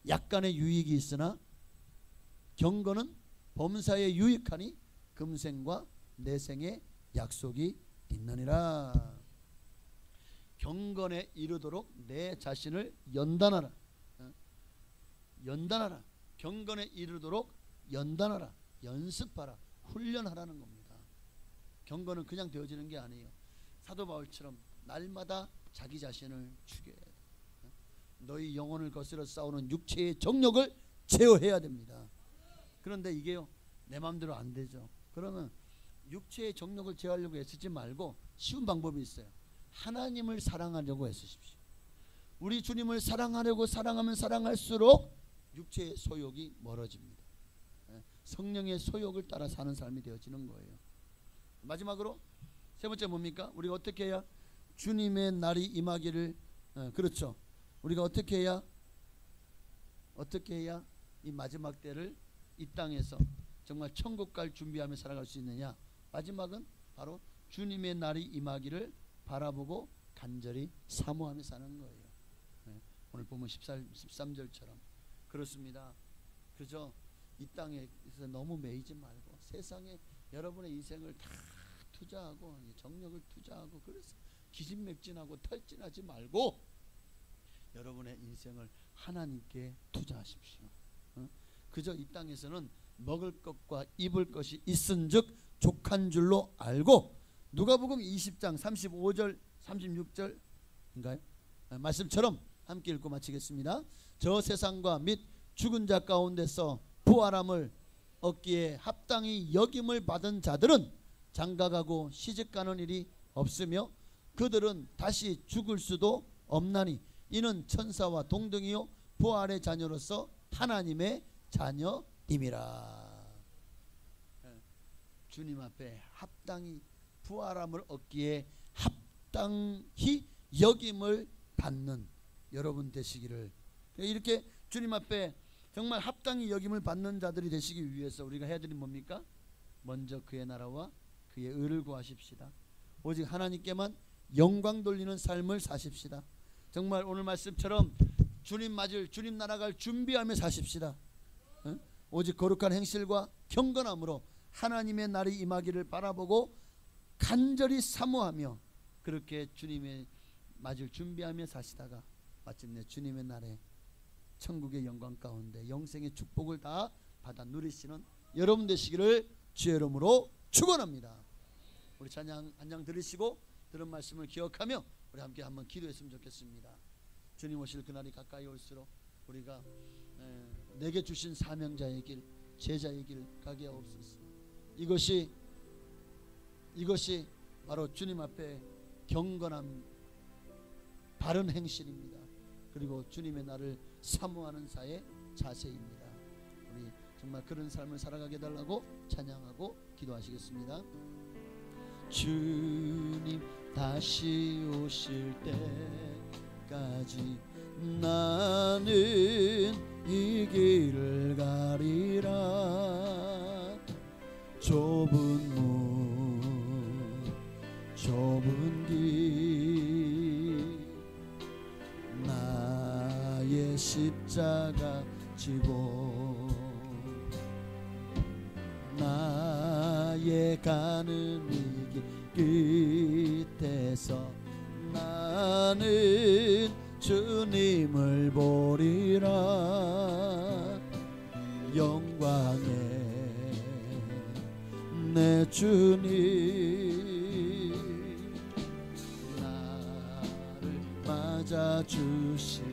약간의 유익이 있으나 경건은 범사에 유익하니 금생과 내생의 약속이 있느니라. 경건에 이르도록 내 자신을 연단하라. 연단하라. 경건에 이르도록 연단하라. 연습하라. 훈련하라는 겁니다. 경건은 그냥 되어지는 게 아니에요. 사도 바울처럼 날마다 자기 자신을 죽여야 돼. 너희 영혼을 거스려 싸우는 육체의 정욕을 제어해야 됩니다. 그런데 이게요, 내 마음대로 안 되죠. 그러면 육체의 정욕을 제어하려고 애쓰지 말고 쉬운 방법이 있어요. 하나님을 사랑하려고 애쓰십시오. 우리 주님을 사랑하려고 사랑하면 사랑할수록 육체의 소욕이 멀어집니다. 성령의 소욕을 따라 사는 삶이 되어지는 거예요. 마지막으로 세 번째 뭡니까? 우리가 어떻게 해야 주님의 날이 임하기를, 그렇죠, 우리가 어떻게 해야 이 마지막 때를 이 땅에서 정말 천국 갈 준비하며 살아갈 수 있느냐? 마지막은 바로 주님의 날이 임하기를 바라보고 간절히 사모하며 사는 거예요. 오늘 보면 13절처럼 그렇습니다. 그저 이 땅에서 너무 매이지 말고 세상에 여러분의 인생을 다 투자하고 정력을 투자하고 그래서 기진맥진하고 탈진하지 말고 여러분의 인생을 하나님께 투자하십시오. 그저 이 땅에서는 먹을 것과 입을 것이 있은즉 족한 줄로 알고, 누가복음 20장 35절 36절인가요? 말씀처럼 함께 읽고 마치겠습니다. 저 세상과 및 죽은 자 가운데서 부활함을 얻기에 합당히 여김을 받은 자들은 장가가고 시집가는 일이 없으며 그들은 다시 죽을 수도 없나니 이는 천사와 동등이요 부활의 자녀로서 하나님의 자녀임이라. 주님 앞에 합당히 부활함을 얻기에 합당히 여김을 받는 여러분 되시기를, 이렇게 주님 앞에 정말 합당히 여김을 받는 자들이 되시기 위해서 우리가 해야 되는 뭡니까? 먼저 그의 나라와 그의 의를 구하십시다. 오직 하나님께만 영광 돌리는 삶을 사십시다. 정말 오늘 말씀처럼 주님 맞을, 주님 나라 갈 준비하며 사십시다. 오직 거룩한 행실과 경건함으로 하나님의 날이 임하기를 바라보고 간절히 사모하며 그렇게 주님의 맞을 준비하며 사시다가 마침내 주님의 날에 천국의 영광 가운데 영생의 축복을 다 받아 누리시는 여러분 되시기를 주의 이름으로 축원합니다. 우리 찬양 한장 들으시고 들은 말씀을 기억하며 우리 함께 한번 기도했으면 좋겠습니다. 주님 오실 그날이 가까이 올수록 우리가 내게 주신 사명자의 길, 제자의 길 가게 하옵소서. 이것이 바로 주님 앞에 경건함, 바른 행실입니다. 그리고 주님의 날을 사모하는 자의 자세입니다. 우리 정말 그런 삶을 살아가게 해달라고 찬양하고 기도하시겠습니다. 주님 다시 오실 때까지 나는 이 길을 가리라. 좁은 문 좁은 길 나의 십자가 지고 나의 가는 이 길 끝에서 나는 주님을 보리라. 영광의 내 주님 나를 맞아주시니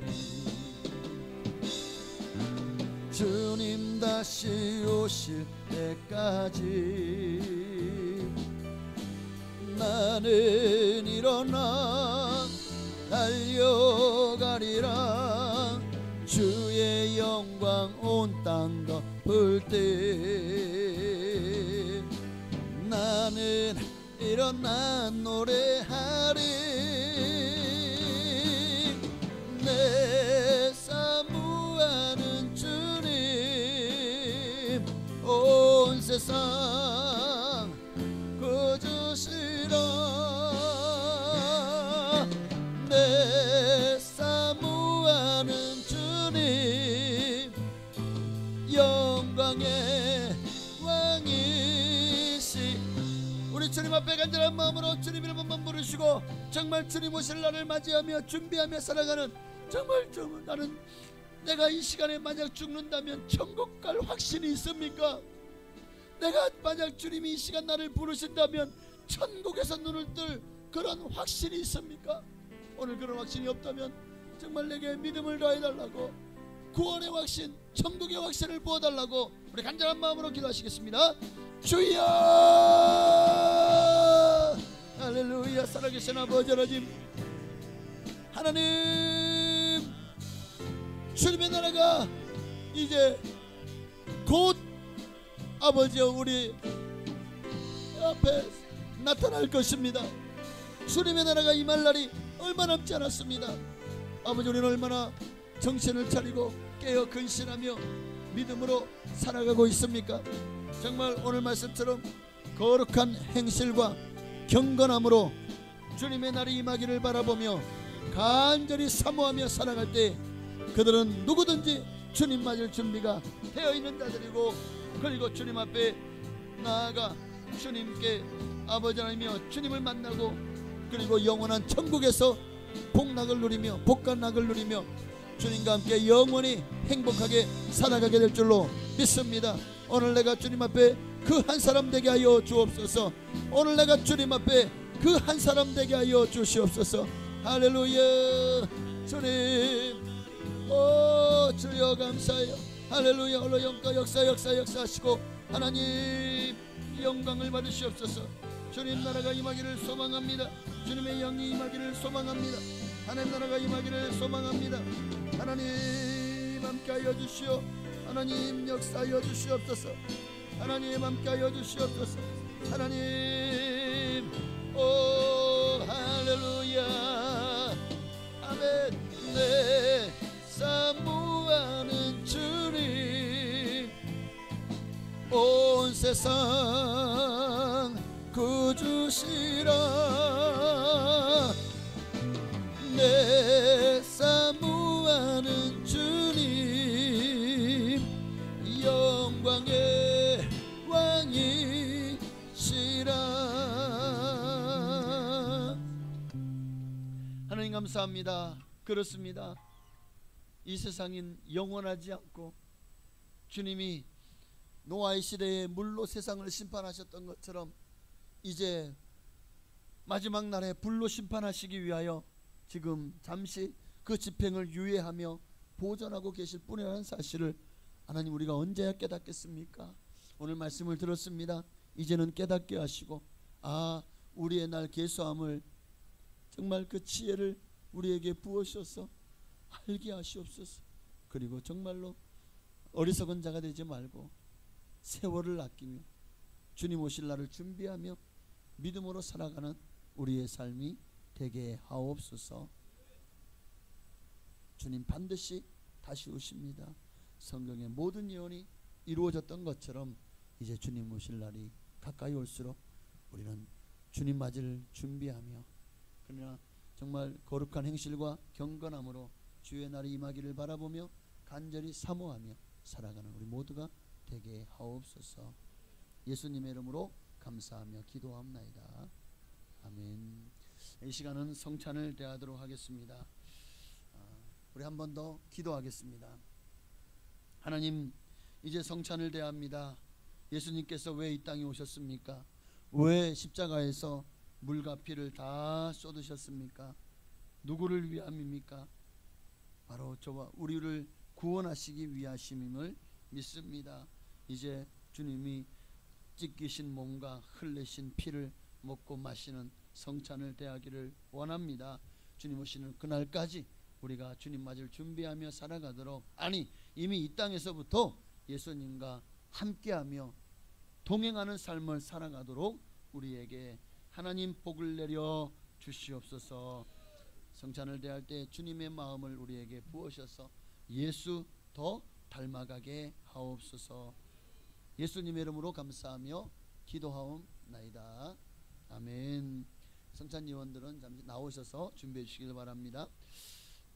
주님 다시 오실 때까지 나는 일어나 달려가리라. 주의 영광 온 땅 덮을 때 나는 일어나 노래하리. 내 사모하는 주님 온 세상 거주시라. 내 사모하는 주님 영광의 왕이시. 우리 주님 앞에 간절한 마음으로 주님 이름만 부르시고 정말 주님 오실 날을 맞이하며 준비하며 살아가는, 정말 나는 내가 이 시간에 만약 죽는다면 천국 갈 확신이 있습니까? 내가 만약 주님이 이 시간 나를 부르신다면 천국에서 눈을 뜰 그런 확신이 있습니까? 오늘 그런 확신이 없다면 정말 내게 믿음을 더해달라고, 구원의 확신, 천국의 확신을 부어달라고 우리 간절한 마음으로 기도하시겠습니다. 주여, 할렐루야. 살아계신 아버지 하나님, 하나님 주님의 나라가 이제 곧 아버지여 우리 앞에 나타날 것입니다. 주님의 나라가 임할 날이 얼마 남지 않았습니다. 아버지, 우리는 얼마나 정신을 차리고 깨어 근신하며 믿음으로 살아가고 있습니까? 정말 오늘 말씀처럼 거룩한 행실과 경건함으로 주님의 날이 임하기를 바라보며 간절히 사모하며 살아갈 때 그들은 누구든지 주님 맞을 준비가 되어 있는 자들이고, 그리고 주님 앞에 나아가 주님께 아버지 하나님이여 주님을 만나고 그리고 영원한 천국에서 복락을 누리며 복간락을 누리며 주님과 함께 영원히 행복하게 살아가게 될 줄로 믿습니다. 오늘 내가 주님 앞에 그 한 사람 되게 하여 주옵소서. 오늘 내가 주님 앞에 그 한 사람 되게 하여 주시옵소서. 할렐루야. 주님, 오 주여 감사해요. 할렐루야. 오늘 역사하시고 하나님 영광을 받으시옵소서. 주님 나라가 임하기를 소망합니다. 주님의 영이 임하기를 소망합니다. 하나님 나라가 임하기를 소망합니다. 하나님 함께하여 주시오. 하나님 역사하여 주시옵소서. 하나님 함께하여 주시옵소서. 하나님, 오 할렐루야. 아멘. 내 사모하는 주님 온 세상 구주시라. 내 사모하는 주님 영광의 왕이시라. 하나님 감사합니다. 그렇습니다. 이 세상은 영원하지 않고 주님이 노아의 시대에 물로 세상을 심판하셨던 것처럼 이제 마지막 날에 불로 심판하시기 위하여 지금 잠시 그 집행을 유예하며 보존하고 계실 뿐이라는 사실을 하나님 우리가 언제야 깨닫겠습니까? 오늘 말씀을 들었습니다. 이제는 깨닫게 하시고 우리의 날 계수함을 정말 그 지혜를 우리에게 부으셔서 알게 하시옵소서. 그리고 정말로 어리석은 자가 되지 말고 세월을 아끼며 주님 오실 날을 준비하며 믿음으로 살아가는 우리의 삶이 되게 하옵소서. 주님 반드시 다시 오십니다. 성경의 모든 예언이 이루어졌던 것처럼 이제 주님 오실 날이 가까이 올수록 우리는 주님 맞을 준비하며 그러나 정말 거룩한 행실과 경건함으로 주의 날이 임하기를 바라보며 간절히 사모하며 살아가는 우리 모두가 되게 하옵소서. 예수님의 이름으로 감사하며 기도합나이다. 아멘. 이 시간은 성찬을 대하도록 하겠습니다. 우리 한 번 더 기도하겠습니다. 하나님, 이제 성찬을 대합니다. 예수님께서 왜 이 땅에 오셨습니까? 왜 십자가에서 물과 피를 다 쏟으셨습니까? 누구를 위함입니까? 바로 저와 우리를 구원하시기 위하심임을 믿습니다. 이제 주님이 찢기신 몸과 흘리신 피를 먹고 마시는 성찬을 대하기를 원합니다. 주님 오시는 그날까지 우리가 주님 맞을 준비하며 살아가도록, 아니 이미 이 땅에서부터 예수님과 함께하며 동행하는 삶을 살아가도록 우리에게 하나님 복을 내려 주시옵소서. 성찬을 대할 때 주님의 마음을 우리에게 부으셔서 예수 더 닮아가게 하옵소서. 예수님의 이름으로 감사하며 기도하옵나이다. 아멘. 성찬 요원들은 잠시 나오셔서 준비해 주시길 바랍니다.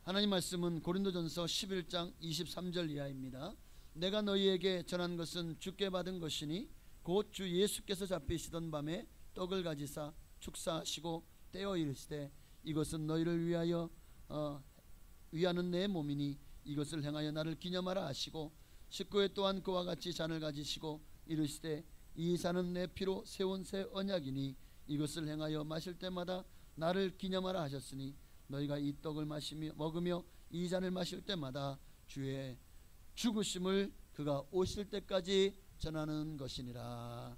하나님 말씀은 고린도전서 11장 23절 이하입니다. 내가 너희에게 전한 것은 주께 받은 것이니 곧 주 예수께서 잡히시던 밤에 떡을 가지사 축사하시고 떼어 이르시되 이것은 너희를 위하여 위하는 내 몸이니 이것을 행하여 나를 기념하라 하시고 19회 또한 그와 같이 잔을 가지시고 이르시되 이 잔은 내 피로 세운 새 언약이니 이것을 행하여 마실 때마다 나를 기념하라 하셨으니 너희가 이 떡을 먹으며 이 잔을 마실 때마다 주의 죽으심을 그가 오실 때까지 전하는 것이니라.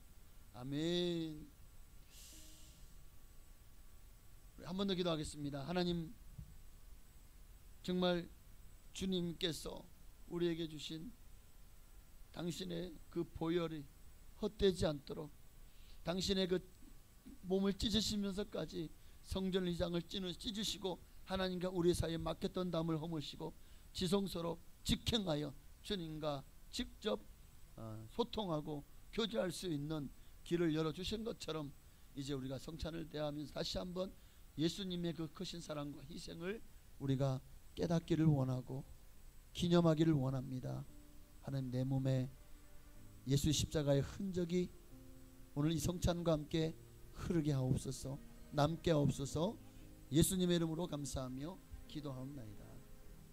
아멘. 한 번 더 기도하겠습니다. 하나님, 정말 주님께서 우리에게 주신 당신의 그 보혈이 헛되지 않도록 당신의 그 몸을 찢으시면서까지 성전 의장을 찢으시고 하나님과 우리 사이에 막혔던 담을 허무시고 지성소로 직행하여 주님과 직접 소통하고 교제할 수 있는 길을 열어주신 것처럼 이제 우리가 성찬을 대하면서 다시 한번 예수님의 그 크신 사랑과 희생을 우리가 깨닫기를 원하고 기념하기를 원합니다. 하나님, 내 몸에 예수 십자가의 흔적이 오늘 이 성찬과 함께 흐르게 하옵소서, 남게 하옵소서. 예수님의 이름으로 감사하며 기도하옵나이다.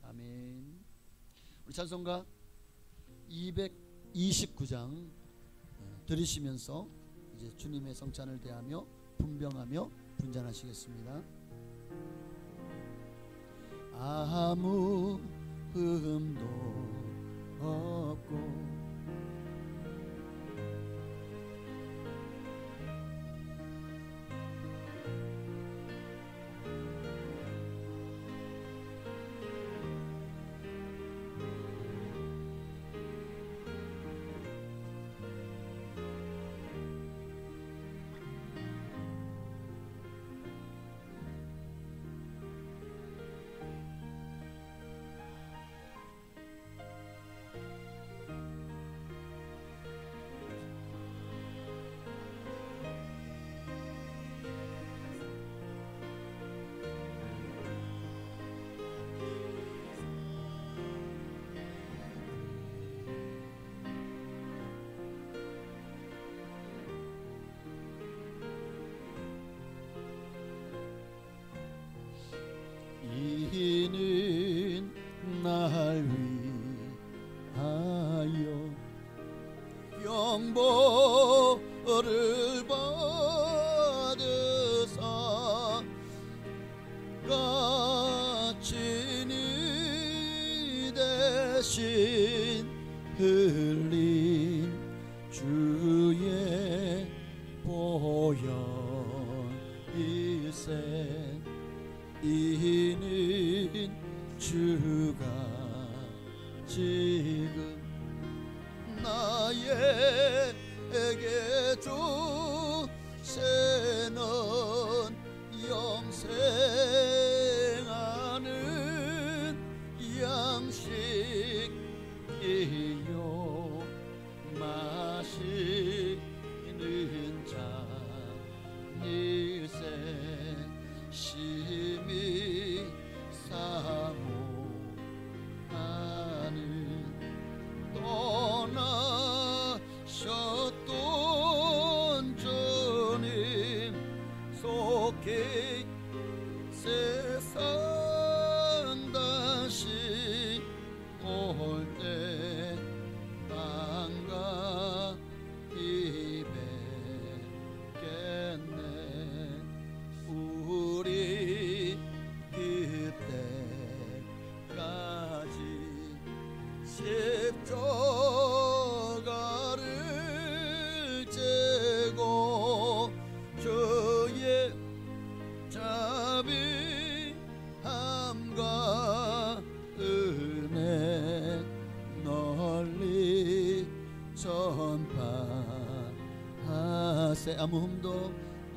아멘. 우리 찬송가 229장 들으시면서 이제 주님의 성찬을 대하며 분병하며 분잔하시겠습니다. 아무 흠도 없고 이는 날 위하여 영보를 받으사 가친이 대신 흘린 주의 보혈이세. 이는 주가 지금 나에게 주시는 영생하는 양식이요 마시는 잔이세. 심히 사모하는 떠나셨던 주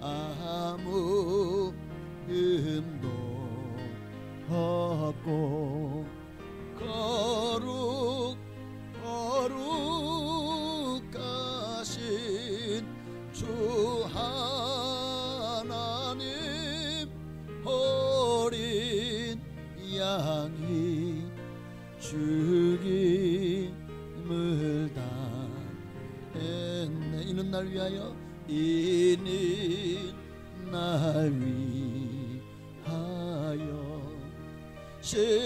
아무 흠도 없고 거룩하신 주 하나님 어린 양이 죽임을 당했네. 이는 날 위하여 십자가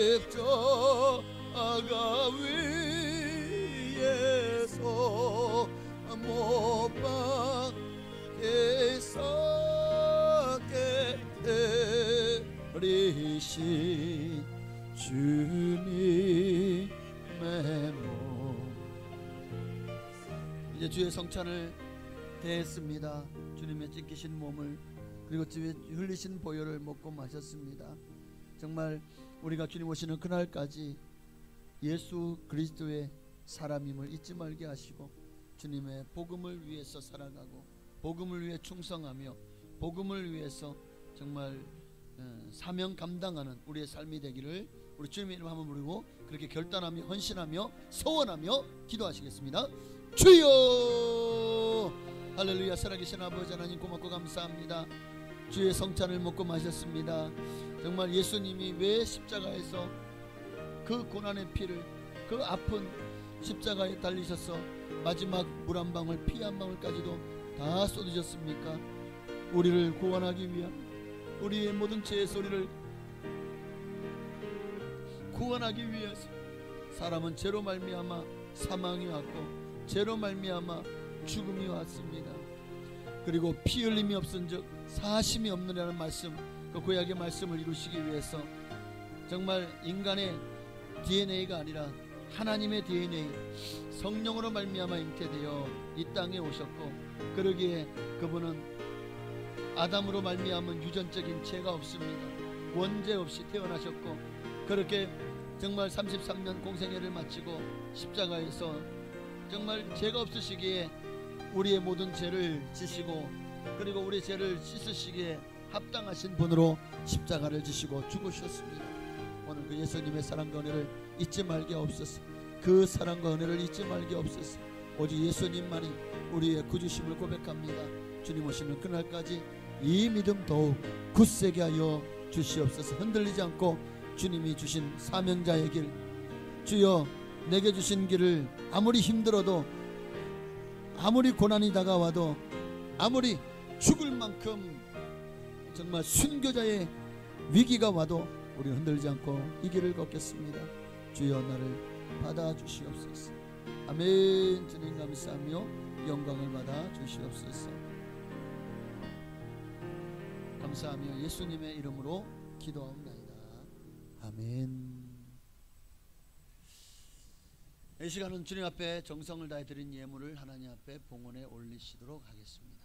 위에서 못 박혀 깨뜨리신 주님의 몸. 이제 주의 성찬을 대했습니다. 주님의 찢기신 몸을, 그리고 주의 흘리신 보혈을 먹고 마셨습니다. 정말 우리가 주님 오시는 그날까지 예수 그리스도의 사람임을 잊지 말게 하시고, 주님의 복음을 위해서 살아가고 복음을 위해 충성하며 복음을 위해서 정말 사명 감당하는 우리의 삶이 되기를 우리 주님의 이름 한번 부르고 그렇게 결단하며 헌신하며 소원하며 기도하시겠습니다. 주여 할렐루야. 살아계신 아버지 하나님 고맙고 감사합니다. 주의 성찬을 먹고 마셨습니다. 정말 예수님이 왜 십자가에서 그 고난의 피를, 그 아픈 십자가에 달리셔서 마지막 물 한 방울, 피 한 방울까지도 다 쏟으셨습니까? 우리를 구원하기 위한, 우리의 모든 죄의 소리를 구원하기 위해서 사람은 죄로 말미암아 사망이 왔고 죄로 말미암아 죽음이 왔습니다. 그리고 피 흘림이 없은즉 사심이 없느라는 말씀, 그 구약의 말씀을 이루시기 위해서 정말 인간의 DNA가 아니라 하나님의 DNA, 성령으로 말미암아 잉태되어 이 땅에 오셨고, 그러기에 그분은 아담으로 말미암은 유전적인 죄가 없습니다. 원죄 없이 태어나셨고, 그렇게 정말 33년 공생애를 마치고 십자가에서 정말 죄가 없으시기에 우리의 모든 죄를 지시고, 그리고 우리의 죄를 씻으시기에 합당하신 분으로 십자가를 지시고 죽으셨습니다. 오늘 그 예수님의 사랑과 은혜를 잊지 말게 없소서. 그 사랑과 은혜를 잊지 말게 없소서. 오직 예수님만이 우리의 구주심을 고백합니다. 주님 오시는 그날까지 이 믿음 더욱 굳세게 하여 주시옵소서. 흔들리지 않고 주님이 주신 사명자의 길, 주여 내게 주신 길을 아무리 힘들어도, 아무리 고난이 다가와도, 아무리 죽을 만큼 정말 순교자의 위기가 와도 우리는 흔들지 않고 이 길을 걷겠습니다. 주여 나를 받아주시옵소서. 아멘. 주님 감사하며 영광을 받아 주시옵소서. 감사하며 예수님의 이름으로 기도하옵나이다. 아멘. 이 시간은 주님 앞에 정성을 다해 드린 예물을 하나님 앞에 봉헌에 올리시도록 하겠습니다.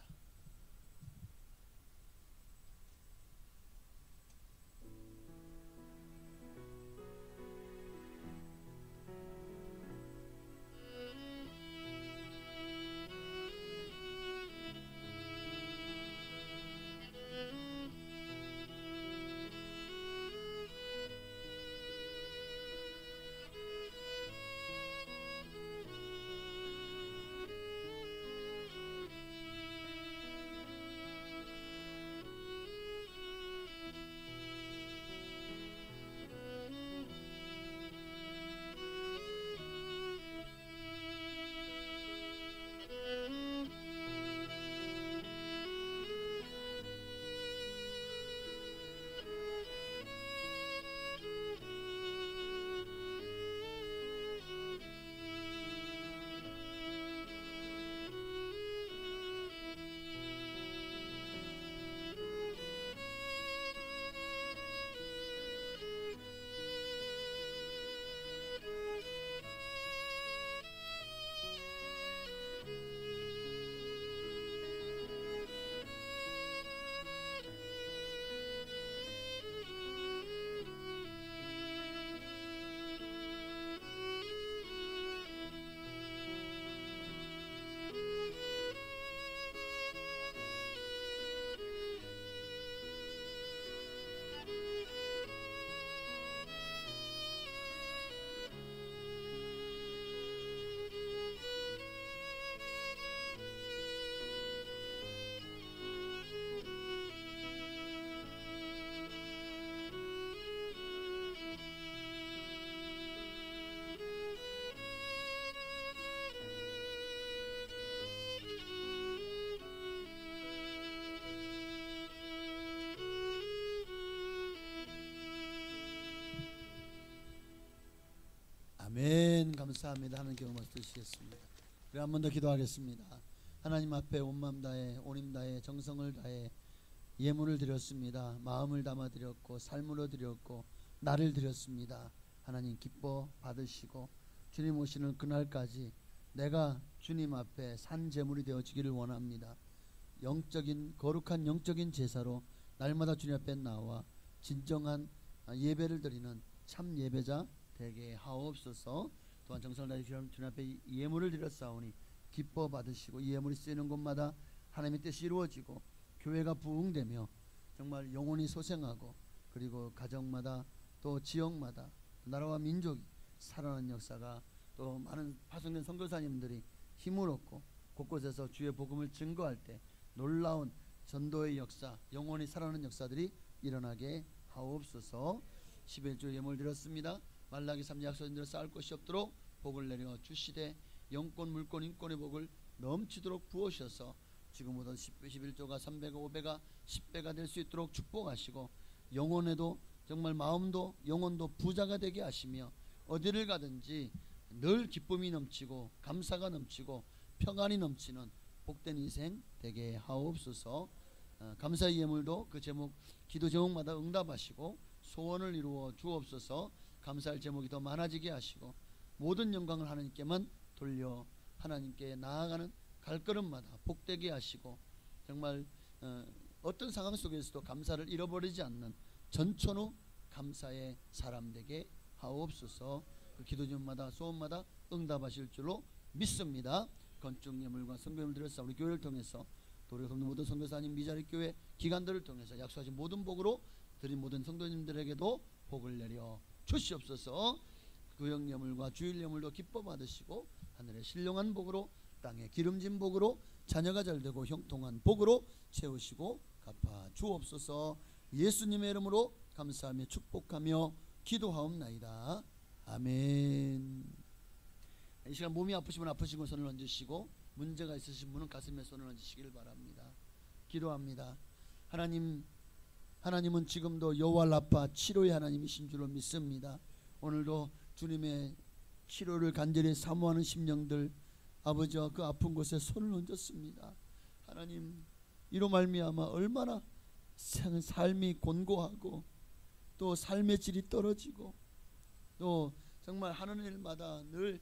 감사합니다 하는 경험을 드시겠습니다. 우리 한 번 더 기도하겠습니다. 하나님 앞에 온 마음 다해 온 힘 다해 정성을 다해 예물을 드렸습니다. 마음을 담아 드렸고 삶으로 드렸고 나를 드렸습니다. 하나님 기뻐 받으시고 주님 오시는 그날까지 내가 주님 앞에 산 제물이 되어지기를 원합니다. 영적인 거룩한 영적인 제사로 날마다 주님 앞에 나와 진정한 예배를 드리는 참 예배자 되게 하옵소서. 또한 정성을 다해 주님 앞에 예물을 드렸사오니 기뻐 받으시고 이 예물이 쓰이는 곳마다 하나님의 뜻이 이루어지고 교회가 부흥되며 정말 영혼이 소생하고 그리고 가정마다 또 지역마다 나라와 민족이 살아나는 역사가 또 많은 파송된 선교사님들이 힘을 얻고 곳곳에서 주의 복음을 증거할 때 놀라운 전도의 역사, 영혼이 살아나는 역사들이 일어나게 하옵소서. 11주 예물 드렸습니다. 말라기 3장 약속인대로 쌓을 것이 없도록 복을 내려 주시되 영권 물권 인권의 복을 넘치도록 부으셔서 지금보다 11조가 3배가 5배가 10배가 될 수 있도록 축복하시고 영혼에도 정말 마음도 영혼도 부자가 되게 하시며 어디를 가든지 늘 기쁨이 넘치고 감사가 넘치고 평안이 넘치는 복된 인생 되게 하옵소서. 감사의 예물도 그 제목 기도 제목마다 응답하시고 소원을 이루어 주옵소서. 감사할 제목이 더 많아지게 하시고 모든 영광을 하나님께만 돌려 하나님께 나아가는 갈걸음마다 복되게 하시고 정말 어떤 상황 속에서도 감사를 잃어버리지 않는 전천후 감사의 사람 되게 하옵소서. 그 기도 제목마다 소원마다 응답하실 줄로 믿습니다. 건축 예물과 성교예물 드렸사 우리 교회를 통해서 또 우리가 돕는 모든 선교사님 미자리 교회 기관들을 통해서 약속하신 모든 복으로 드린 모든 성도님들에게도 복을 내려 주시옵소서. 구역 예물과 주일 예물도 기뻐 받으시고 하늘의 신령한 복으로 땅의 기름진 복으로 자녀가 잘되고 형통한 복으로 채우시고 갚아 주옵소서. 예수님의 이름으로 감사하며 축복하며 기도하옵나이다. 아멘. 이 시간 몸이 아프신 분 아프신 분 손을 얹으시고 문제가 있으신 분은 가슴에 손을 얹으시길 바랍니다. 기도합니다. 하나님은 지금도 여호와 라파 치료의 하나님이신 줄로 믿습니다. 오늘도 주님의 치료를 간절히 사모하는 심령들 아버지와 그 아픈 곳에 손을 얹었습니다. 하나님 이로 말미암아 얼마나 삶이 곤고하고 또 삶의 질이 떨어지고 또 정말 하는 일마다 늘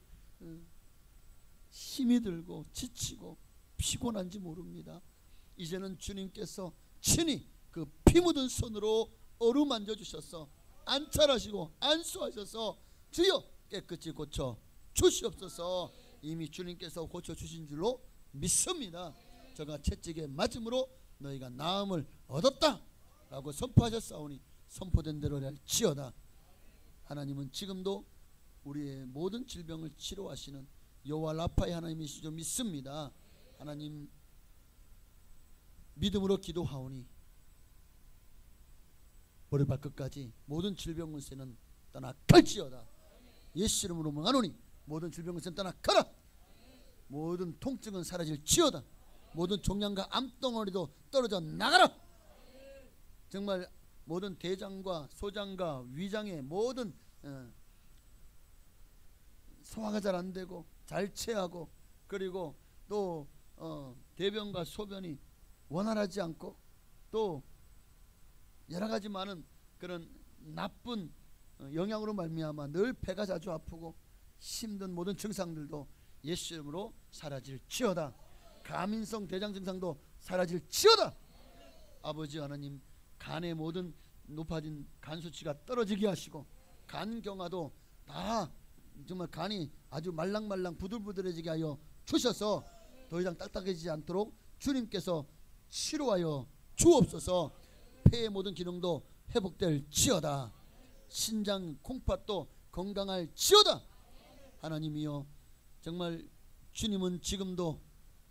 힘이 들고 지치고 피곤한지 모릅니다. 이제는 주님께서 친히 그 피 묻은 손으로 어루만져 주셔서 안찰하시고 안수하셔서 주여 깨끗이 고쳐 주시옵소서. 이미 주님께서 고쳐 주신 줄로 믿습니다. 저가 채찍에 맞음으로 너희가 나음을 얻었다 라고 선포하셨사오니 선포된 대로 할지어다. 하나님은 지금도 우리의 모든 질병을 치료하시는 여호와 라파의 하나님이시 줄 믿습니다. 하나님 믿음으로 기도하오니 머리 발끝까지 모든 질병 문세는 떠나갈지어다. 예수 이름으로 명하노니 모든 질병 문세는 떠나가라. 모든 통증은 사라질지어다. 모든 종양과 암덩어리도 떨어져 나가라. 정말 모든 대장과 소장과 위장의 모든 소화가 잘 안되고 잘 체하고 그리고 또 대변과 소변이 원활하지 않고 또 여러가지 많은 그런 나쁜 영향으로 말미암아 늘 배가 자주 아프고 힘든 모든 증상들도 예수 이름으로 사라질지어다. 가민성 대장 증상도 사라질지어다. 아버지 하나님 간의 모든 높아진 간 수치가 떨어지게 하시고 간경화도 다 정말 간이 아주 말랑말랑 부들부들해지게 하여 주셔서 더 이상 딱딱해지지 않도록 주님께서 치료하여 주옵소서. 폐의 모든 기능도 회복될지어다. 신장 콩팥도 건강할지어다. 하나님이여 정말 주님은 지금도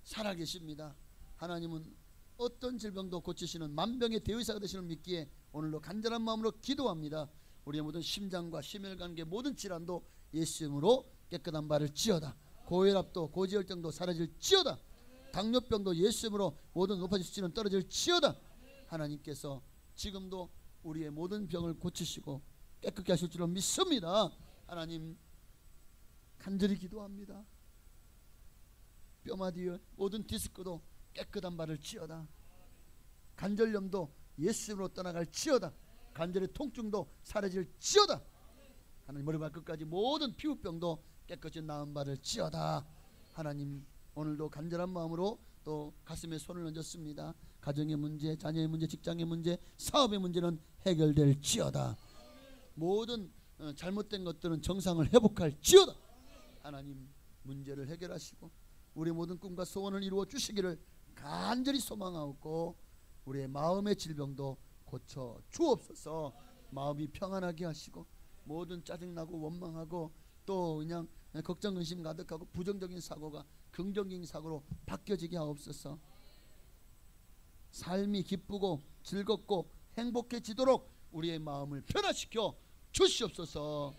살아계십니다. 하나님은 어떤 질병도 고치시는 만병의 대의사가 되시는 믿기에 오늘도 간절한 마음으로 기도합니다. 우리의 모든 심장과 심혈관계 모든 질환도 예수 이름으로 깨끗한 바를 지어다. 고혈압도 고지혈증도 사라질지어다. 당뇨병도 예수 이름으로 모든 높아진 수치는 떨어질지어다. 하나님께서 지금도 우리의 모든 병을 고치시고 깨끗게 하실 줄로 믿습니다. 하나님 간절히 기도합니다. 뼈마디에 모든 디스크도 깨끗한 발을 치어다. 관절염도 예수님으로 떠나갈 치어다. 관절의 통증도 사라질 치어다. 하나님 머리발 끝까지 모든 피부병도 깨끗이 나은 바를 치어다. 하나님 오늘도 간절한 마음으로 또 가슴에 손을 얹었습니다. 가정의 문제, 자녀의 문제, 직장의 문제, 사업의 문제는 해결될 치어다. 모든 잘못된 것들은 정상을 회복할 치어다. 하나님 문제를 해결하시고 우리의 모든 꿈과 소원을 이루어 주시기를 간절히 소망하고 우리의 마음의 질병도 고쳐 주옵소서. 마음이 평안하게 하시고 모든 짜증나고 원망하고 또 그냥 걱정 근심 가득하고 부정적인 사고가 긍정적인 사고로 바뀌어지게 하옵소서. 삶이 기쁘고 즐겁고 행복해지도록 우리의 마음을 변화시켜 주시옵소서.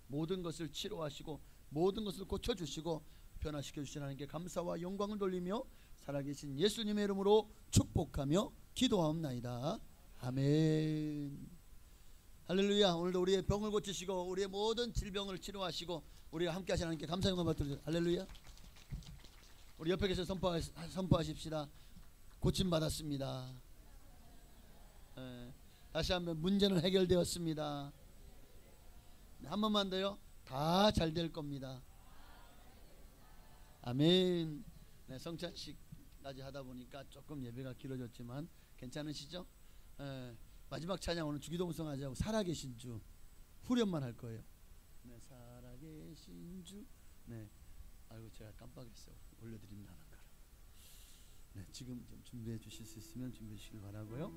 모든 것을 치료하시고 모든 것을 고쳐주시고 변화시켜 주신 하나님께 감사와 영광을 돌리며 살아계신 예수님의 이름으로 축복하며 기도하옵나이다. 아멘. 할렐루야. 오늘도 우리의 병을 고치시고 우리의 모든 질병을 치료하시고 우리가 함께 하신 하나님께 감사 영광 받들어주세요. 할렐루야. 우리 옆에 계셔 선포하십시다. 고침받았습니다. 다시 한번 문제는 해결되었습니다. 한 번만 더요. 다 잘 될 겁니다. 아멘. 네, 성찬식까지 하다 보니까 조금 예배가 길어졌지만 괜찮으시죠? 마지막 찬양 오늘 주기도문성 하자고 살아계신 주 후렴만 할 거예요. 네, 살아계신 주. 네, 아이고 제가 깜빡했어요. 올려드립니다. 네, 지금 좀 준비해 주실 수 있으면 준비해 주시길 바라고요.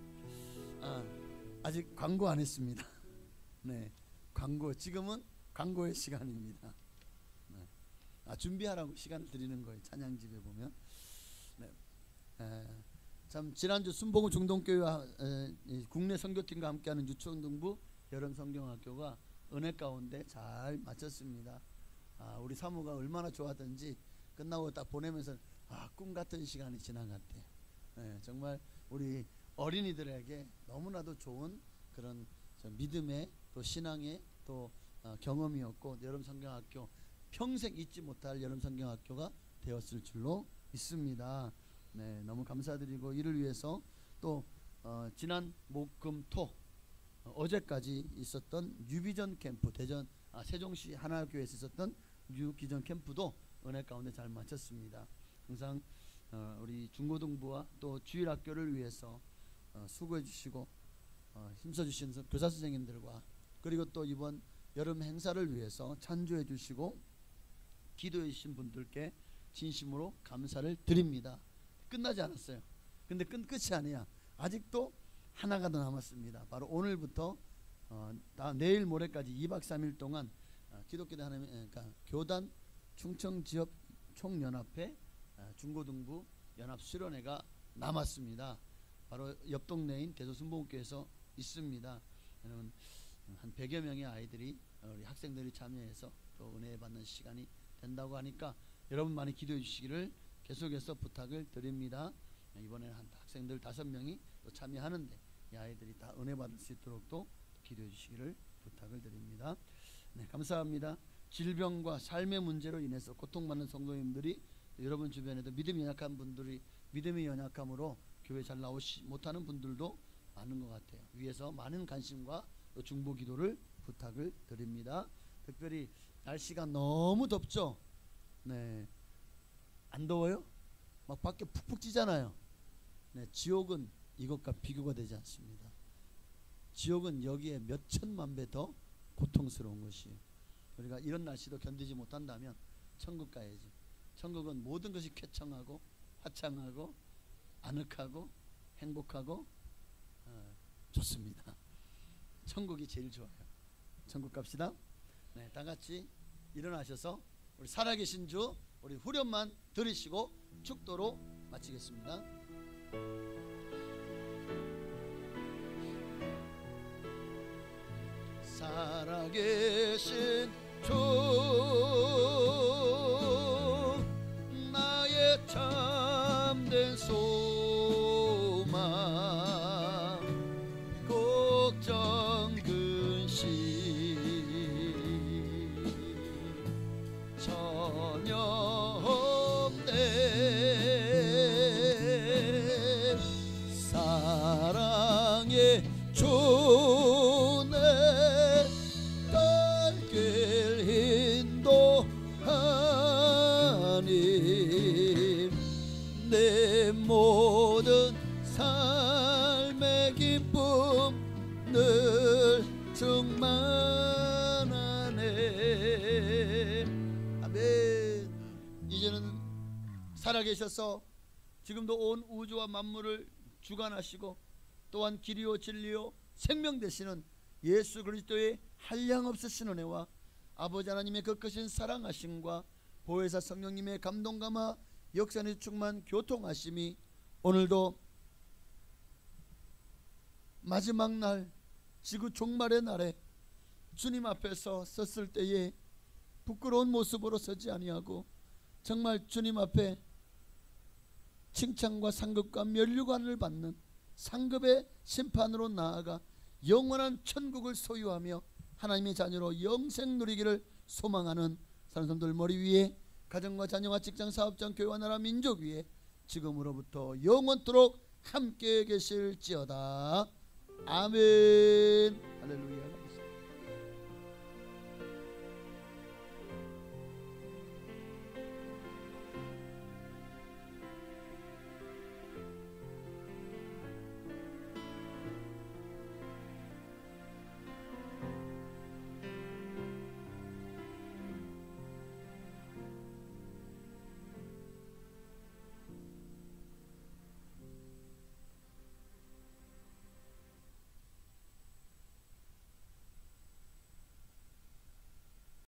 아직 광고 안 했습니다. 네, 광고 지금은 광고의 시간입니다. 네. 준비하라고 시간을 드리는 거예요. 찬양집에 보면. 네. 참 지난주 순복음 중동교회와 국내 선교팀과 함께하는 유초등부 여름 성경학교가 은혜 가운데 잘 마쳤습니다. 우리 사모가 얼마나 좋았던지 끝나고 딱 보내면서 꿈 같은 시간이 지나갔대요. 네, 정말 우리 어린이들에게 너무나도 좋은 그런 믿음의 또 신앙의 또 경험이었고 여름 성경학교 평생 잊지 못할 여름 성경학교가 되었을 줄로 믿습니다. 네, 너무 감사드리고 이를 위해서 또 지난 목금토 어제까지 있었던 뉴비전 캠프 대전 세종시 하나교회에서 있었던 뉴비전 캠프도 은혜 가운데 잘 마쳤습니다. 항상 우리 중고등부와 또 주일학교를 위해서 수고해 주시고 힘써 주시는 교사 선생님들과 그리고 또 이번 여름 행사를 위해서 찬조해 주시고 기도해 주신 분들께 진심으로 감사를 드립니다. 끝나지 않았어요. 근데 끝이 아니야. 아직도 하나가 더 남았습니다. 바로 오늘부터 내일 모레까지 2박 3일 동안 기독교대 하나님 그러니까 교단 충청지역 총연합회 중고등부 연합 수련회가 남았습니다. 바로 옆 동네인 대소순복음교회에서 있습니다. 여러분 한 100여 명의 아이들이 우리 학생들이 참여해서 또 은혜 받는 시간이 된다고 하니까 여러분 많이 기도해 주시기를 계속해서 부탁을 드립니다. 이번에는 한 학생들 5명이 또 참여하는데 이 아이들이 다 은혜 받을 수 있도록 또 기도해 주시기를 부탁을 드립니다. 네, 감사합니다. 질병과 삶의 문제로 인해서 고통받는 성도님들이 여러분 주변에도 믿음이 연약한 분들이 믿음이 연약함으로 교회 잘 나오지 못하는 분들도 많은 것 같아요. 위에서 많은 관심과 또 중보 기도를 부탁을 드립니다. 특별히 날씨가 너무 덥죠. 네, 안 더워요? 막 밖에 푹푹 찌잖아요. 네, 지옥은 이것과 비교가 되지 않습니다. 지옥은 여기에 몇 천만 배 더 고통스러운 것이에요. 우리가 이런 날씨도 견디지 못한다면 천국 가야지. 천국은 모든 것이 쾌청하고 화창하고 아늑하고 행복하고 좋습니다. 천국이 제일 좋아요. 천국 갑시다. 네, 다 같이 일어나셔서 우리 살아계신 주 우리 후렴만 들으시고 축도로 마치겠습니다. 살아계신 주 나의 참된 소망 걱정 근심 주내 갈 길 인도하님 내 모든 삶의 기쁨 늘 충만하네. 아멘. 이제는 살아계셔서 지금도 온 우주와 만물을 주관하시고 또한 길이요 진리요 생명 되시는 예수 그리스도의 한량없으신 은혜와 아버지 하나님의 그 크신 사랑하심과 보혜사 성령님의 감동감화 역사의 충만 교통하심이 오늘도 마지막 날 지구 종말의 날에 주님 앞에서 섰을 때에 부끄러운 모습으로 서지 아니하고 정말 주님 앞에 칭찬과 상급과 면류관을 받는 상급의 심판으로 나아가 영원한 천국을 소유하며 하나님의 자녀로 영생 누리기를 소망하는 사람들 머리 위에 가정과 자녀와 직장 사업장 교회와 나라 민족 위에 지금으로부터 영원토록 함께 계실지어다. 아멘. 할렐루야.